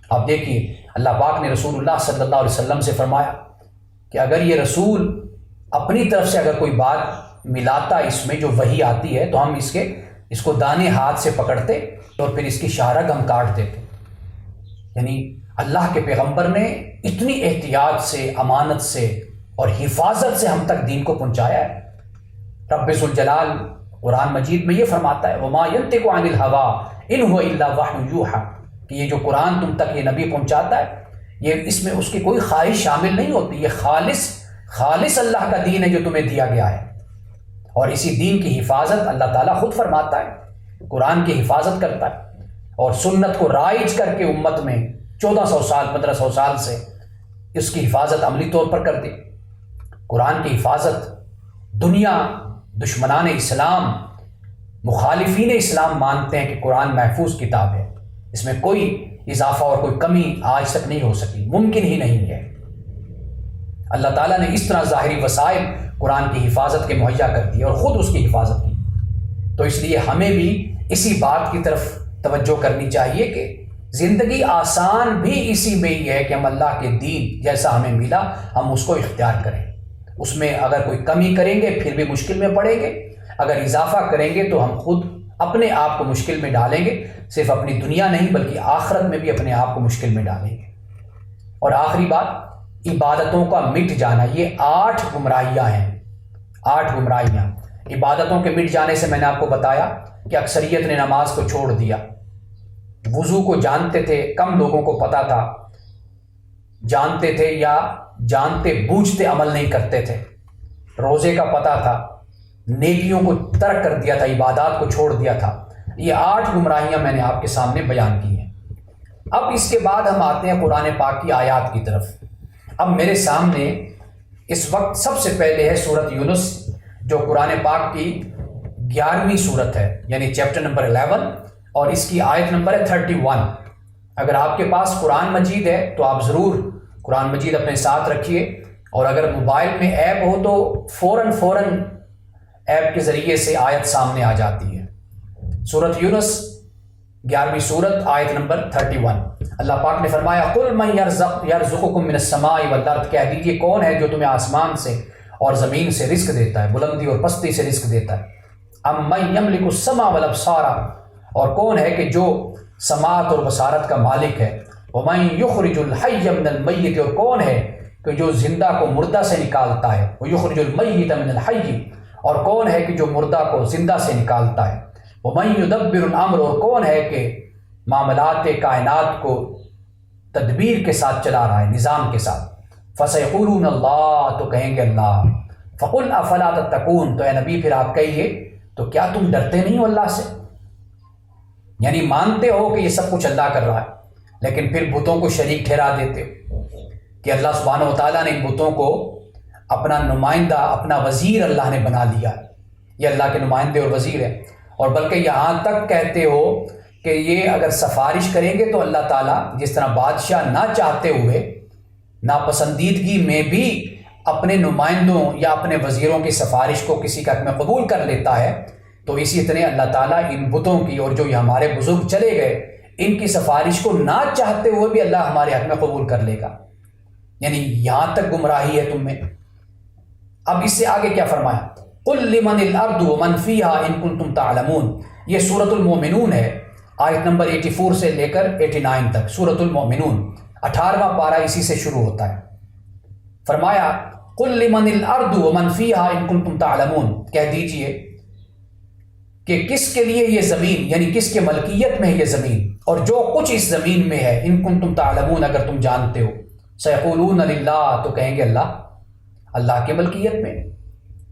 آپ دیکھیے اللہ پاک نے رسول اللہ صلی اللہ علیہ وسلم سے فرمایا کہ اگر یہ رسول اپنی طرف سے اگر کوئی بات ملاتا اس میں جو وحی آتی ہے تو ہم اس کو دانے ہاتھ سے پکڑتے اور پھر اس کی شاہ رگ ہم کاٹ دیتے۔ یعنی اللہ کے پیغمبر نے اتنی احتیاط سے، امانت سے اور حفاظت سے ہم تک دین کو پہنچایا ہے۔ رب ذوالجلال قرآن مجید میں یہ فرماتا ہے وَمَا يَنطِقُ عَنِ الْهَوَىٰ إِنْ هُوَ إِلَّا وَحْيٌ يُوحَىٰ، کہ یہ جو قرآن تم تک یہ نبی پہنچاتا ہے یہ اس میں اس کی کوئی خواہش شامل نہیں ہوتی، یہ خالص اللہ کا دین ہے جو تمہیں دیا گیا ہے۔ اور اسی دین کی حفاظت اللہ تعالیٰ خود فرماتا ہے، قرآن کی حفاظت کرتا ہے اور سنت کو رائج کر کے امت میں 1400 سال 1500 سال سے اس کی حفاظت عملی طور پر کر دی۔ قرآن کی حفاظت دنیا، دشمنان اسلام، مخالفین اسلام مانتے ہیں کہ قرآن محفوظ کتاب ہے، اس میں کوئی اضافہ اور کوئی کمی آج تک نہیں ہو سکی، ممکن ہی نہیں ہے۔ اللہ تعالیٰ نے اس طرح ظاہری وسائل قرآن کی حفاظت کے مہیا کر دی اور خود اس کی حفاظت کی، تو اس لیے ہمیں بھی اسی بات کی طرف توجہ کرنی چاہیے کہ زندگی آسان بھی اسی میں ہی ہے کہ ہم اللہ کے دین جیسا ہمیں ملا ہم اس کو اختیار کریں، اس میں اگر کوئی کمی کریں گے پھر بھی مشکل میں پڑیں گے، اگر اضافہ کریں گے تو ہم خود اپنے آپ کو مشکل میں ڈالیں گے، صرف اپنی دنیا نہیں بلکہ آخرت میں بھی اپنے آپ کو مشکل میں ڈالیں گے۔ اور آخری بات، عبادتوں کا مٹ جانا، یہ 8 گمراہیاں ہیں، 8 گمراہیاں۔ عبادتوں کے مٹ جانے سے میں نے آپ کو بتایا کہ اکثریت نے نماز کو چھوڑ دیا، وضو کو جانتے تھے، کم لوگوں کو پتہ تھا، جانتے تھے یا جانتے بوجھتے عمل نہیں کرتے تھے، روزے کا پتہ تھا، نیکیوں کو ترک کر دیا تھا، عبادات کو چھوڑ دیا تھا۔ یہ 8 گمراہیاں میں نے آپ کے سامنے بیان کی ہیں۔ اب اس کے بعد ہم آتے ہیں قرآن پاک کی آیات کی طرف۔ اب میرے سامنے اس وقت سب سے پہلے ہے سورۃ یونس، جو قرآن پاک کی 11ویں سورت ہے، یعنی چیپٹر نمبر 11، اور اس کی آیت نمبر ہے 31۔ اگر آپ کے پاس قرآن مجید ہے تو آپ ضرور قرآن مجید اپنے ساتھ رکھیے، اور اگر موبائل میں ایپ ہو تو فوراً ایپ کے ذریعے سے آیت سامنے آ جاتی ہے۔ سورۃ یونس 11ویں سورت آیت نمبر 31۔ اللہ پاک نے فرمایا قُلْ مَنْ يَرْزُقُكُم مِّنَ السَّمَاءِ وَالْأَرْضِ، کہہ دیجیے کون ہے جو تمہیں آسمان سے اور زمین سے رزق دیتا ہے، بلندی اور پستی سے رزق دیتا ہے۔ أَمَّن يَمْلِكُ السَّمْعَ وَالْأَبْصَارَ، اور کون ہے کہ جو سماعت اور بصارت کا مالک ہے۔ وَمَن يُخْرِجُ الْحَيَّ مِنَ الْمَيِّتِ، اور کون ہے کہ جو زندہ کو مردہ سے نکالتا ہے۔ وَيُخْرِجُ الْمَيِّتَ مِنَ الْحَيِّ، اور کون ہے کہ جو مردہ کو زندہ سے نکالتا ہے۔ وَمَن يُدَبِّرُ الْأَمْرَ، اور کون ہے کہ معاملات کائنات کو تدبیر کے ساتھ چلا رہا ہے، نظام کے ساتھ۔ فَسَيَقُولُونَ اللَّهُ، تو کہیں گے اللہ۔ فَقُلْ أَفَلَا تَتَّقُونَ، تو اے نبی پھر آپ کہیے تو کیا تم ڈرتے نہیں ہو اللہ سے؟ یعنی مانتے ہو کہ یہ سب کچھ اللہ کر رہا ہے، لیکن پھر بتوں کو شریک ٹھہرا دیتے ہو کہ اللہ سبحانہ و تعالیٰ نے ان بتوں کو اپنا نمائندہ، اپنا وزیر اللہ نے بنا لیا، یہ اللہ کے نمائندے اور وزیر ہیں۔ اور بلکہ یہاں تک کہتے ہو کہ یہ اگر سفارش کریں گے تو اللہ تعالیٰ جس طرح بادشاہ نہ چاہتے ہوئے ناپسندیدگی میں بھی اپنے نمائندوں یا اپنے وزیروں کی سفارش کو کسی کا حق میں قبول کر لیتا ہے، تو اسی طرح اللہ تعالیٰ ان بتوں کی اور جو یہ ہمارے بزرگ چلے گئے ان کی سفارش کو نہ چاہتے ہوئے بھی اللہ ہمارے حق میں قبول کر لے گا۔ یعنی یہاں تک گمراہی ہے تم میں۔ اب اس سے آگے کیا فرمایا؟ قُلْ لِمَنِ الْأَرْضُ وَمَنْ فِيهَا إِن كُنتُمْ تَعْلَمُونَ، یہ سورۃ المومنون ہے، آیت نمبر 84 سے لے کر 89 تک۔ سورۃ المومنون 18واں پارہ اسی سے شروع ہوتا ہے۔ فرمایا قُلْ لِمَنِ الْأَرْضُ وَمَنْ فِيهَا إِن كُنتُمْ تَعْلَمُونَ، کہہ دیجئے کہ کس کے لیے یہ زمین، یعنی کس کے ملکیت میں ہے یہ زمین اور جو کچھ اس زمین میں ہے، ان کنتم تعلمون، اگر تم جانتے ہو۔ سیقولون للہ، تو کہیں گے اللہ کے ملکیت میں۔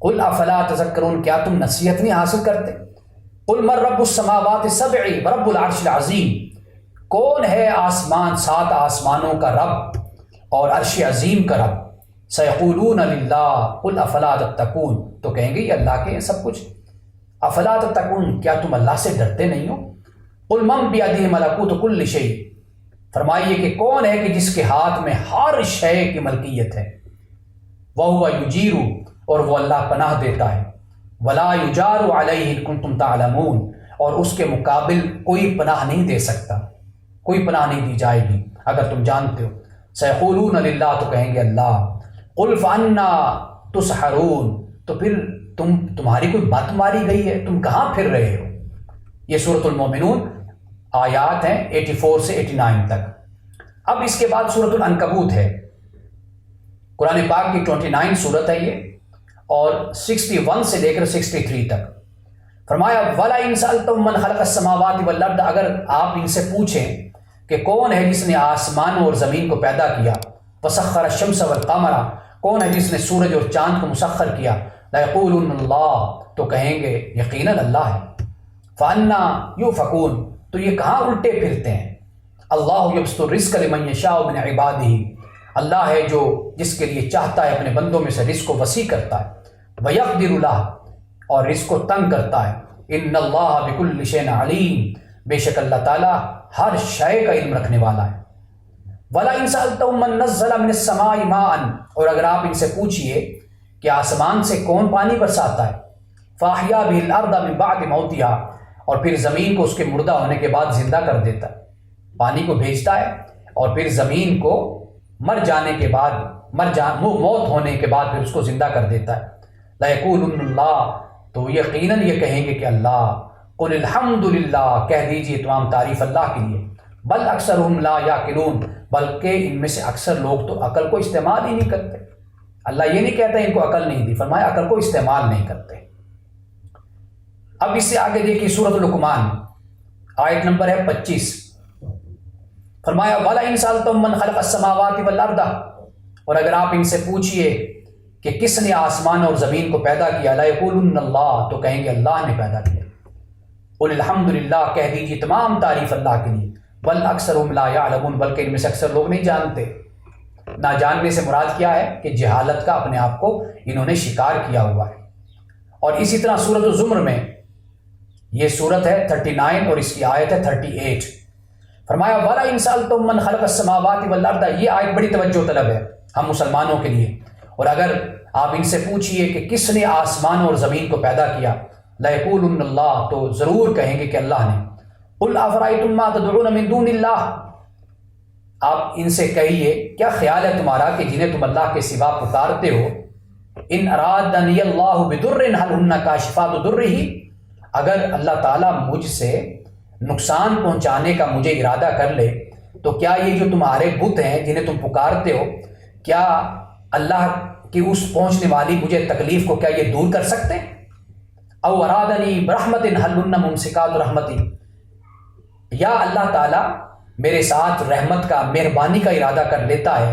قل افلا تذکرون، کیا تم نصیحت نہیں حاصل کرتے؟ قل من رب السماوات السبع ورب العرش العظیم، کون ہے 7 آسمانوں کا رب اور عرش عظیم کا رب؟ سیقولون للہ قل افلا تتقون، تو کہیں گے یہ اللہ کے ہیں سب کچھ. افلا تتقون، کیا تم اللہ سے ڈرتے نہیں ہو؟ قل من بیدہ ملکوت کل شیء، فرمائیے کہ کون ہے کہ جس کے ہاتھ میں ہر شے کی ملکیت ہے. وَهُوَ يُجِيرُ، اور وہ اللہ پناہ دیتا ہے. وَلَا يُجَارُ عَلَيْهِ إِن كُنتُمْ تَعْلَمُونَ، اور اس کے مقابل کوئی پناہ نہیں دے سکتا، کوئی پناہ نہیں دی جائے گی اگر تم جانتے ہو. سَيَقُولُونَ لِلَّهِ، تو کہیں گے اللہ. قُلْ فَأَنَّا تُسْحَرُونَ، تو پھر تمہاری کوئی بات ماری گئی ہے، تم کہاں پھر رہے ہو. یہ سورۃ المومنون آیات ہیں 84 سے 89 تک. اب اس کے بعد سورۃ العنکبوت ہے، قرآن پاک کی 29 سورت ہے یہ، اور 61 سے لے کر 63 تک. فرمایا وَلَئِن سَأَلْتَهُم مَّنْ خَلَقَ السَّمَاوَاتِ وَالْأَرْضَ، اگر آپ ان سے پوچھیں کہ کون ہے جس نے آسمانوں اور زمین کو پیدا کیا. وَسَخَّرَ الشَّمْسَ وَالْقَمَرَ، کون ہے جس نے سورج اور چاند کو مسخر کیا. لَيَقُولُنَّ اللَّهُ، تو کہیں گے یقیناً اللہ ہے. فَأَنَّا يُؤْفَكُونَ، تو یہ کہاں الٹے پھرتے ہیں. اللہ یبسط الرزق لمن یشاء من عبادہ، اللہ ہے جو جس کے لیے چاہتا ہے اپنے بندوں میں سے رزق کو وسیع کرتا ہے. وَيَقْدِرُ لَهُ، اور رزق کو تنگ کرتا ہے. ان اللہ بكل شيء علیم، بے شک اللہ تعالیٰ ہر شے کا علم رکھنے والا ہے. وَلَئِن سَأَلْتَهُم مَّن نَّزَّلَ مِنَ السَّمَاءِ مَاءً، اور اگر آپ ان سے پوچھئے کہ آسمان سے کون پانی برساتا ہے. فَأَحْيَا بِهِ الْأَرْضَ مِن بَعْدِ مَوْتِهَا، اور پھر زمین کو اس کے مردہ ہونے کے بعد زندہ کر دیتا ہے. پانی کو بھیجتا ہے اور پھر زمین کو مر جانے کے بعد موت ہونے کے بعد پھر اس کو زندہ کر دیتا ہے. لَيَقُولُنَّ اللَّهُ، تو یقیناً یہ کہیں گے کہ اللہ. قُلِ الْحَمْدُ لِلَّهِ، کہہ دیجئے تمام تعریف اللہ کے لیے. بل اکثرهم لا یعقلون، بلکہ ان میں سے اکثر لوگ تو عقل کو استعمال ہی نہیں کرتے. اللہ یہ نہیں کہتا ان کو عقل نہیں دی، فرمایا عقل کو استعمال نہیں کرتے. اب اس سے آگے دیکھیے سورۃ لقمان، آیت نمبر ہے 25. فرمایا وَلَئِن سَأَلْتَهُم مَّنْ خَلَقَ السَّمَاوَاتِ وَالْأَرْضَ، اور اگر آپ ان سے پوچھئے کہ کس نے آسمان اور زمین کو پیدا کیا. لَيَقُولُنَّ اللَّهُ، تو کہیں گے اللہ نے پیدا کیا. قُلِ الْحَمْدُ لِلَّهِ، کہہ دیجیے تمام تعریف اللہ کے لیے. بل اکثرهم لا يعلمون، بلکہ ان میں سے اکثر لوگ نہیں جانتے. نہ جاننے سے مراد کیا ہے کہ جہالت کا اپنے آپ کو انہوں نے شکار کیا ہوا ہے. اور اسی طرح سورۃ الزمر میں، یہ سورت ہے 39 اور اس کی آیت ہے 38. فرمایا وَلَئِن سَأَلْتَهُم مَّنْ خَلَقَ السَّمَاوَاتِ وَالْأَرْضَ، یہ آیت بڑی توجہ طلب ہے ہم مسلمانوں کے لیے. اور اگر آپ ان سے پوچھئے کہ کس نے آسمان اور زمین کو پیدا کیا. لَيَقُولُنَّ اللَّهُ، تو ضرور کہیں گے کہ اللہ نے. قُلْ أَفَرَأَيْتُم مَّا تَدْعُونَ مِن دُونِ اللَّهِ، آپ ان سے کہیے کیا خیال ہے تمہارا کہ جنہیں تم اللہ کے سوا پکارتے ہو. إِنْ أَرَادَنِيَ اللَّهُ بِضُرٍّ هَلْ هُنَّ كَاشِفَاتُ ضُرِّهِ، اگر اللہ تعالیٰ مجھ سے نقصان پہنچانے کا مجھے ارادہ کر لے تو کیا یہ جو تمہارے بت ہیں جنہیں تم پکارتے ہو، کیا اللہ کی اس پہنچنے والی مجھے تکلیف کو کیا یہ دور کر سکتے ہیں. او ارادنی برحمت هل هن ممسکات رحمتی، یا اللہ تعالیٰ میرے ساتھ رحمت کا مہربانی کا ارادہ کر لیتا ہے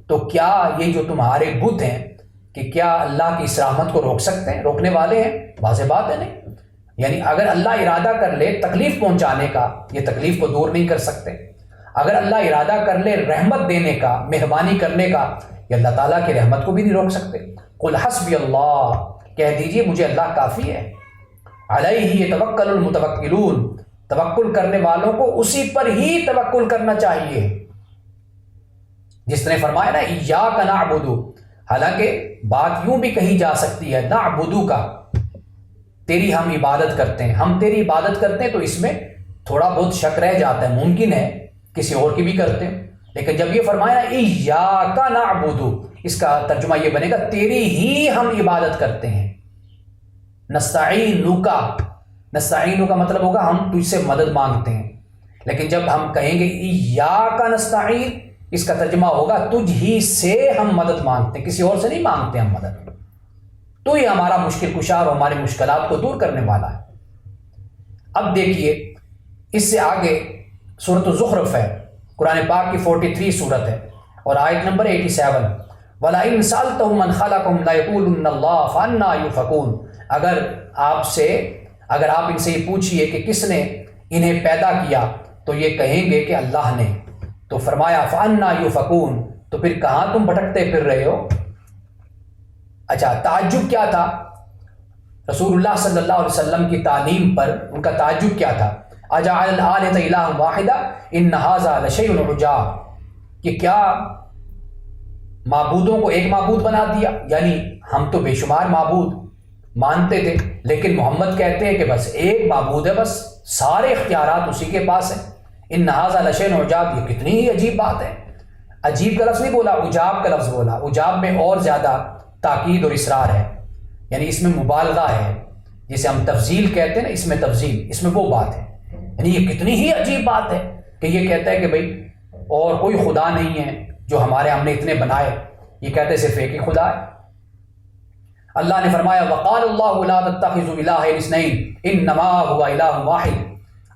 تو کیا یہ جو تمہارے بت ہیں کہ کیا اللہ کی اس رحمت کو روک سکتے ہیں، روکنے والے ہیں. واضح بات ہے نہیں. یعنی اگر اللہ ارادہ کر لے تکلیف پہنچانے کا، یہ تکلیف کو دور نہیں کر سکتے. اگر اللہ ارادہ کر لے رحمت دینے کا، مہربانی کرنے کا، یہ اللہ تعالیٰ کی رحمت کو بھی نہیں روک سکتے. قل حسبی اللہ، کہہ دیجئے مجھے اللہ کافی ہے. علیہ یتوکل المتوکلون، توکل کرنے والوں کو اسی پر ہی توکل کرنا چاہیے. جس نے فرمایا نا ایاک نعبد، حالانکہ بات یوں بھی کہی جا سکتی ہے نعبدو کا، تیری ہم عبادت کرتے ہیں، ہم تیری عبادت کرتے ہیں، تو اس میں تھوڑا بہت شک رہ جاتا ہے. ممکن ہے کسی اور کی بھی کرتے ہیں، لیکن جب یہ فرمایا ایاک نعبد، اس کا ترجمہ یہ بنے گا تیری ہی ہم عبادت کرتے ہیں. نستعینک، نستعین کا مطلب ہوگا ہم تجھ سے مدد مانگتے ہیں. لیکن جب ہم کہیں گے ایاک نستعین، اس کا ترجمہ ہوگا تجھ ہی سے ہم مدد مانگتے ہیں، کسی اور سے نہیں مانگتے ہم مدد. تو یہ ہمارا مشکل کشا اور ہماری مشکلات کو دور کرنے والا ہے. اب دیکھیے اس سے آگے سورۃ الزخرف ہے، قرآن پاک کی 43 سورت ہے اور آیت نمبر 87. وَلَئِن سَأَلْتَهُم مَّنْ خَلَقَهُمْ لَيَقُولُنَّ اللَّهُ فَأَنَّىٰ يُؤْفَكُونَ، اگر آپ ان سے یہ پوچھئے کہ کس نے انہیں پیدا کیا تو یہ کہیں گے کہ اللہ نے. تو فرمایا فَأَنَّىٰ يُؤْفَكُونَ، تو پھر کہاں تم بھٹکتے پھر رہے ہو. اچھا تعجب کیا تھا رسول اللہ صلی اللہ علیہ وسلم کی تعلیم پر ان کا تعجب کیا تھا؟ اجعل الآلہۃ الہا واحدہ ان ھذا لشیء عجاب، کہ کیا معبودوں کو ایک معبود بنا دیا؟ یعنی ہم تو بے شمار معبود مانتے تھے، لیکن محمد کہتے ہیں کہ بس ایک معبود ہے، بس سارے اختیارات اسی کے پاس ہیں۔ ان ھذا لشیء عجاب، یہ کتنی ہی عجیب بات ہے۔ عجیب کا لفظ نہیں بولا، عجاب کا لفظ بولا۔ عجاب میں اور زیادہ تاکید اور اصرار ہے، یعنی اس میں مبالغہ ہے، جسے ہم تفضیل کہتے ہیں نا، اس میں تفضیل، اس میں وہ بات ہے، یعنی یہ کتنی ہی عجیب بات ہے کہ یہ کہتا ہے کہ بھئی اور کوئی خدا نہیں ہے جو ہم نے اتنے بنائے، یہ کہتے ہیں صرف ایک ہی خدا ہے۔ اللہ نے فرمایا وقال اللہ لا تتخذوا الہین اثنین انما هو الہ واحد۔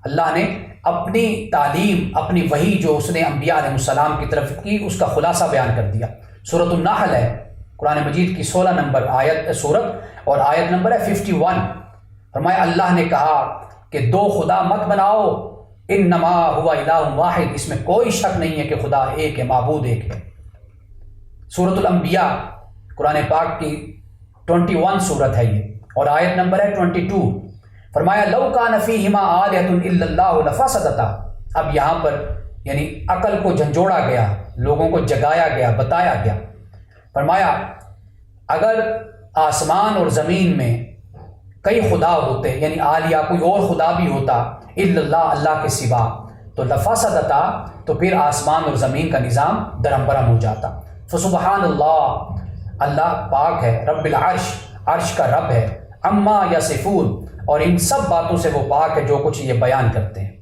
اللہ نے اپنی تعلیم، اپنی وحی جو اس نے انبیاء علیہ السلام کی طرف کی، اس کا خلاصہ بیان کر دیا۔ سورۃ النحل ہے، قرآن مجید کی 16 نمبر آیت سورت، اور آیت نمبر ہے 51۔ فرمایا اللہ نے کہا کہ دو خدا مت بناؤ، انما هو الہ واحد، اس میں کوئی شک نہیں ہے کہ خدا ایک ہے، معبود ایک ہے۔ سورۃ الانبیاء قرآن پاک کی 21 سورت ہے یہ، اور آیت نمبر ہے 22۔ فرمایا لو کان فیہما آلہۃ الا اللہ لفسدتا۔ اب یہاں پر یعنی عقل کو جھنجھوڑا گیا، لوگوں کو جگایا گیا، بتایا گیا۔ فرمایا اگر آسمان اور زمین میں کئی خدا ہوتے، یعنی آلیہ کوئی اور خدا بھی ہوتا، الا اللہ، اللہ کے سوا، تو لفسدتا، تو پھر آسمان اور زمین کا نظام درہم برہم ہو جاتا۔ فسبحان اللہ، اللہ پاک ہے، رب العرش، عرش کا رب ہے، اما یصفون، اور ان سب باتوں سے وہ پاک ہے جو کچھ یہ بیان کرتے ہیں۔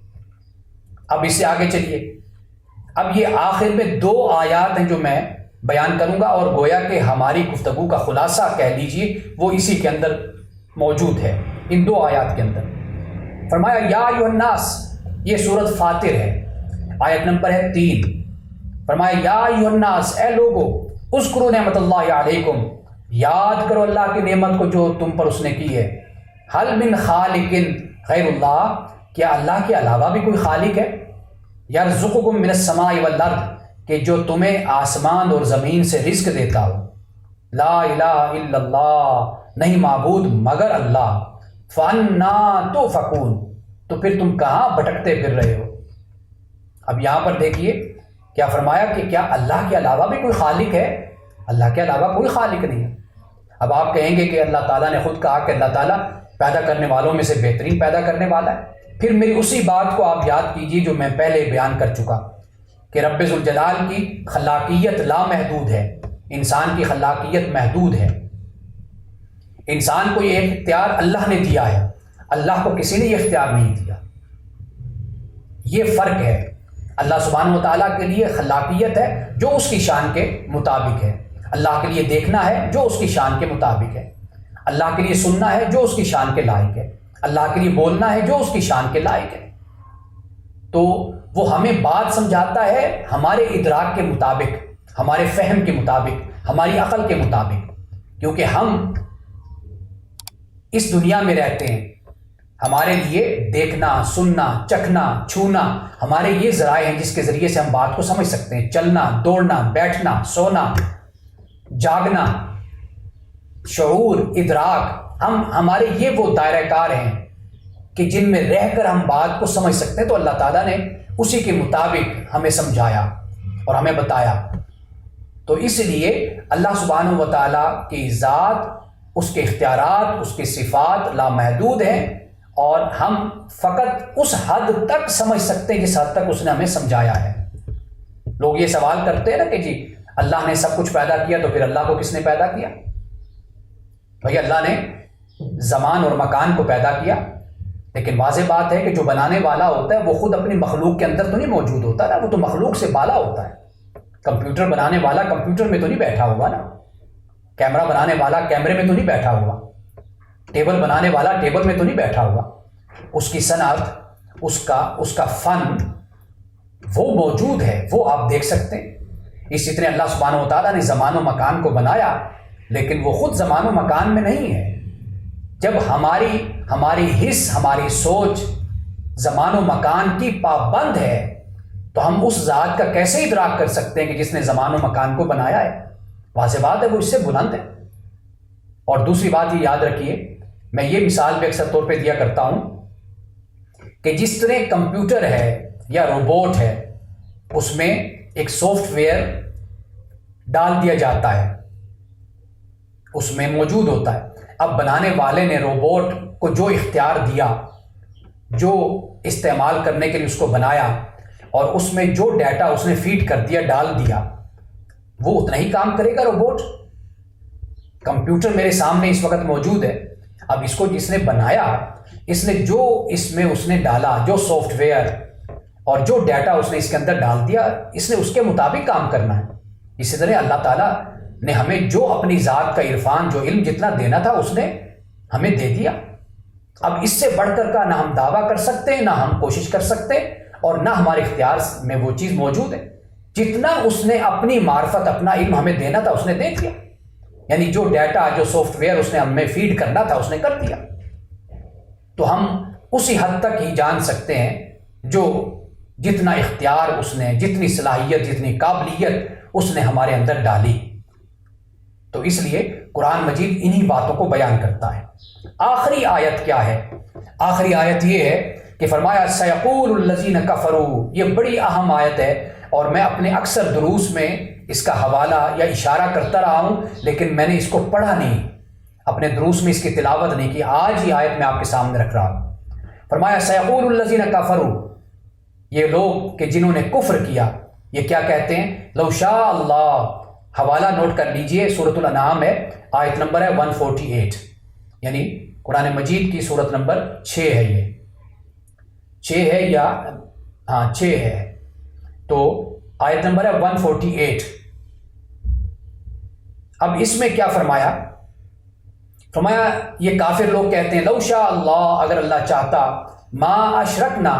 اب اس سے آگے چلیے، اب یہ آخر میں 2 آیات ہیں جو میں بیان کروں گا، اور گویا کہ ہماری گفتگو کا خلاصہ کہہ لیجیے وہ اسی کے اندر موجود ہے، ان 2 آیات کے اندر۔ فرمایا یا ایھا الناس، یہ سورۃ فاطر ہے، آیت نمبر ہے 3۔ فرمایا یا ایھا الناس، اے لوگو، اذکروا نعمت اللہ علیکم، یاد کرو اللہ کی نعمت کو جو تم پر اس نے کی ہے۔ حل من خالق غیر اللہ، کیا اللہ کے علاوہ بھی کوئی خالق ہے؟ یرزقکم من السماء والارض، کہ جو تمہیں آسمان اور زمین سے رزق دیتا ہو۔ لا الہ الا اللہ، نہیں معبود مگر اللہ۔ فَأَنَّىٰ تُؤْفَكُونَ، تو پھر تم کہاں بھٹکتے پھر رہے ہو؟ اب یہاں پر دیکھیے کیا فرمایا کہ کیا اللہ کے علاوہ بھی کوئی خالق ہے؟ اللہ کے علاوہ کوئی خالق نہیں ہے۔ اب آپ کہیں گے کہ اللہ تعالیٰ نے خود کہا کہ اللہ تعالیٰ پیدا کرنے والوں میں سے بہترین پیدا کرنے والا ہے۔ پھر میری اسی بات کو آپ یاد کیجیے جو میں پہلے بیان کر چکا کہ رب ذوالجلال کی خلاقیت لامحدود ہے، انسان کی خلاقیت محدود ہے۔ انسان کو یہ اختیار اللہ نے دیا ہے، اللہ کو کسی نے یہ اختیار نہیں دیا۔ یہ فرق ہے۔ اللہ سبحانہ و تعالیٰ کے لیے خلاقیت ہے جو اس کی شان کے مطابق ہے، اللہ کے لیے دیکھنا ہے جو اس کی شان کے مطابق ہے، اللہ کے لیے سننا ہے جو اس کی شان کے لائق ہے، اللہ کے لیے بولنا ہے جو اس کی شان کے لائق ہے۔ تو وہ ہمیں بات سمجھاتا ہے ہمارے ادراک کے مطابق، ہمارے فہم کے مطابق، ہماری عقل کے مطابق، کیونکہ ہم اس دنیا میں رہتے ہیں، ہمارے لیے دیکھنا، سننا، چکھنا، چھونا ہمارے یہ ذرائع ہیں جس کے ذریعے سے ہم بات کو سمجھ سکتے ہیں۔ چلنا، دوڑنا، بیٹھنا، سونا، جاگنا، شعور، ادراک، ہمارے یہ وہ دائرہ کار ہیں کہ جن میں رہ کر ہم بات کو سمجھ سکتے ہیں۔ تو اللہ تعالیٰ نے اسی کے مطابق ہمیں سمجھایا اور ہمیں بتایا۔ تو اس لیے اللہ سبحانہ و تعالیٰ کی ذات، اس کے اختیارات، اس کی صفات لامحدود ہیں، اور ہم فقط اس حد تک سمجھ سکتے ہیں جس حد تک اس نے ہمیں سمجھایا ہے۔ لوگ یہ سوال کرتے ہیں نا کہ جی اللہ نے سب کچھ پیدا کیا تو پھر اللہ کو کس نے پیدا کیا؟ بھائی اللہ نے زمان اور مکان کو پیدا کیا، لیکن واضح بات ہے کہ جو بنانے والا ہوتا ہے وہ خود اپنی مخلوق کے اندر تو نہیں موجود ہوتا نا، وہ تو مخلوق سے بالا ہوتا ہے۔ کمپیوٹر بنانے والا کمپیوٹر میں تو نہیں بیٹھا ہوا نا، کیمرہ بنانے والا کیمرے میں تو نہیں بیٹھا ہوا، ٹیبل بنانے والا ٹیبل میں تو نہیں بیٹھا ہوا۔ اس کی صنعت، اس کا فن وہ موجود ہے، وہ آپ دیکھ سکتے ہیں۔ اسی طرح اللہ سبحانہ و تعالیٰ نے زمان و مکان کو بنایا، لیکن وہ خود زمان و مکان میں نہیں ہے۔ جب ہماری حس، ہماری سوچ زمان و مکان کی پابند ہے تو ہم اس ذات کا کیسے ادراک کر سکتے ہیں کہ جس نے زمان و مکان کو بنایا ہے؟ واضح بات ہے وہ اس سے بلند ہے۔ اور دوسری بات یہ یاد رکھیے، میں یہ مثال بھی اکثر طور پہ دیا کرتا ہوں کہ جس طرح کمپیوٹر ہے یا روبوٹ ہے، اس میں ایک سافٹ ویئر ڈال دیا جاتا ہے، اس میں موجود ہوتا ہے۔ اب بنانے والے نے روبوٹ کو جو اختیار دیا، جو استعمال کرنے کے لیے اس کو بنایا، اور اس میں جو ڈیٹا اس نے فیڈ کر دیا، ڈال دیا، وہ اتنا ہی کام کرے گا روبوٹ۔ کمپیوٹر میرے سامنے اس وقت موجود ہے، اب اس کو جس نے بنایا، اس نے جو اس میں اس نے ڈالا، جو سافٹ ویئر اور جو ڈیٹا اس نے اس کے اندر ڈال دیا، اس نے اس کے مطابق کام کرنا ہے۔ اسی طرح اللہ تعالیٰ نے ہمیں جو اپنی ذات کا عرفان، جو علم جتنا دینا تھا، اس نے ہمیں دے دیا۔ اب اس سے بڑھ کر کا نہ ہم دعویٰ کر سکتے، نہ ہم کوشش کر سکتے، اور نہ ہمارے اختیار میں وہ چیز موجود ہے۔ جتنا اس نے اپنی معرفت، اپنا علم ہمیں دینا تھا، اس نے دے دیا۔ یعنی جو ڈیٹا، جو سافٹ ویئر اس نے ہمیں فیڈ کرنا تھا، اس نے کر دیا۔ تو ہم اسی حد تک ہی جان سکتے ہیں جو جتنا اختیار اس نے، جتنی صلاحیت، جتنی قابلیت اس نے ہمارے اندر ڈالی۔ تو اس لیے قرآن مجید انہی باتوں کو بیان کرتا ہے۔ آخری آیت کیا ہے؟ آخری آیت یہ ہے کہ فرمایا سیقول الذین کفروا۔ یہ بڑی اہم آیت ہے، اور میں اپنے اکثر دروس میں اس کا حوالہ یا اشارہ کرتا رہا ہوں، لیکن میں نے اس کو پڑھا نہیں، اپنے دروس میں اس کی تلاوت نہیں کی۔ آج یہ آیت میں آپ کے سامنے رکھ رہا ہوں۔ فرمایا سیقول الذین کفروا، یہ لوگ کہ جنہوں نے کفر کیا، یہ کیا کہتے ہیں؟ لو شاء اللہ۔ حوالہ نوٹ کر لیجئے، سورۃ الانعام ہے، آیت نمبر ہے 148، یعنی قرآن مجید کی سورت نمبر 6 ہے، یہ 6 ہے یا ہاں 6 ہے، تو آیت نمبر ہے 148۔ اب اس میں کیا فرمایا؟ فرمایا یہ کافر لوگ کہتے ہیں لو شاء اللہ، اگر اللہ چاہتا، ما اشرکنا،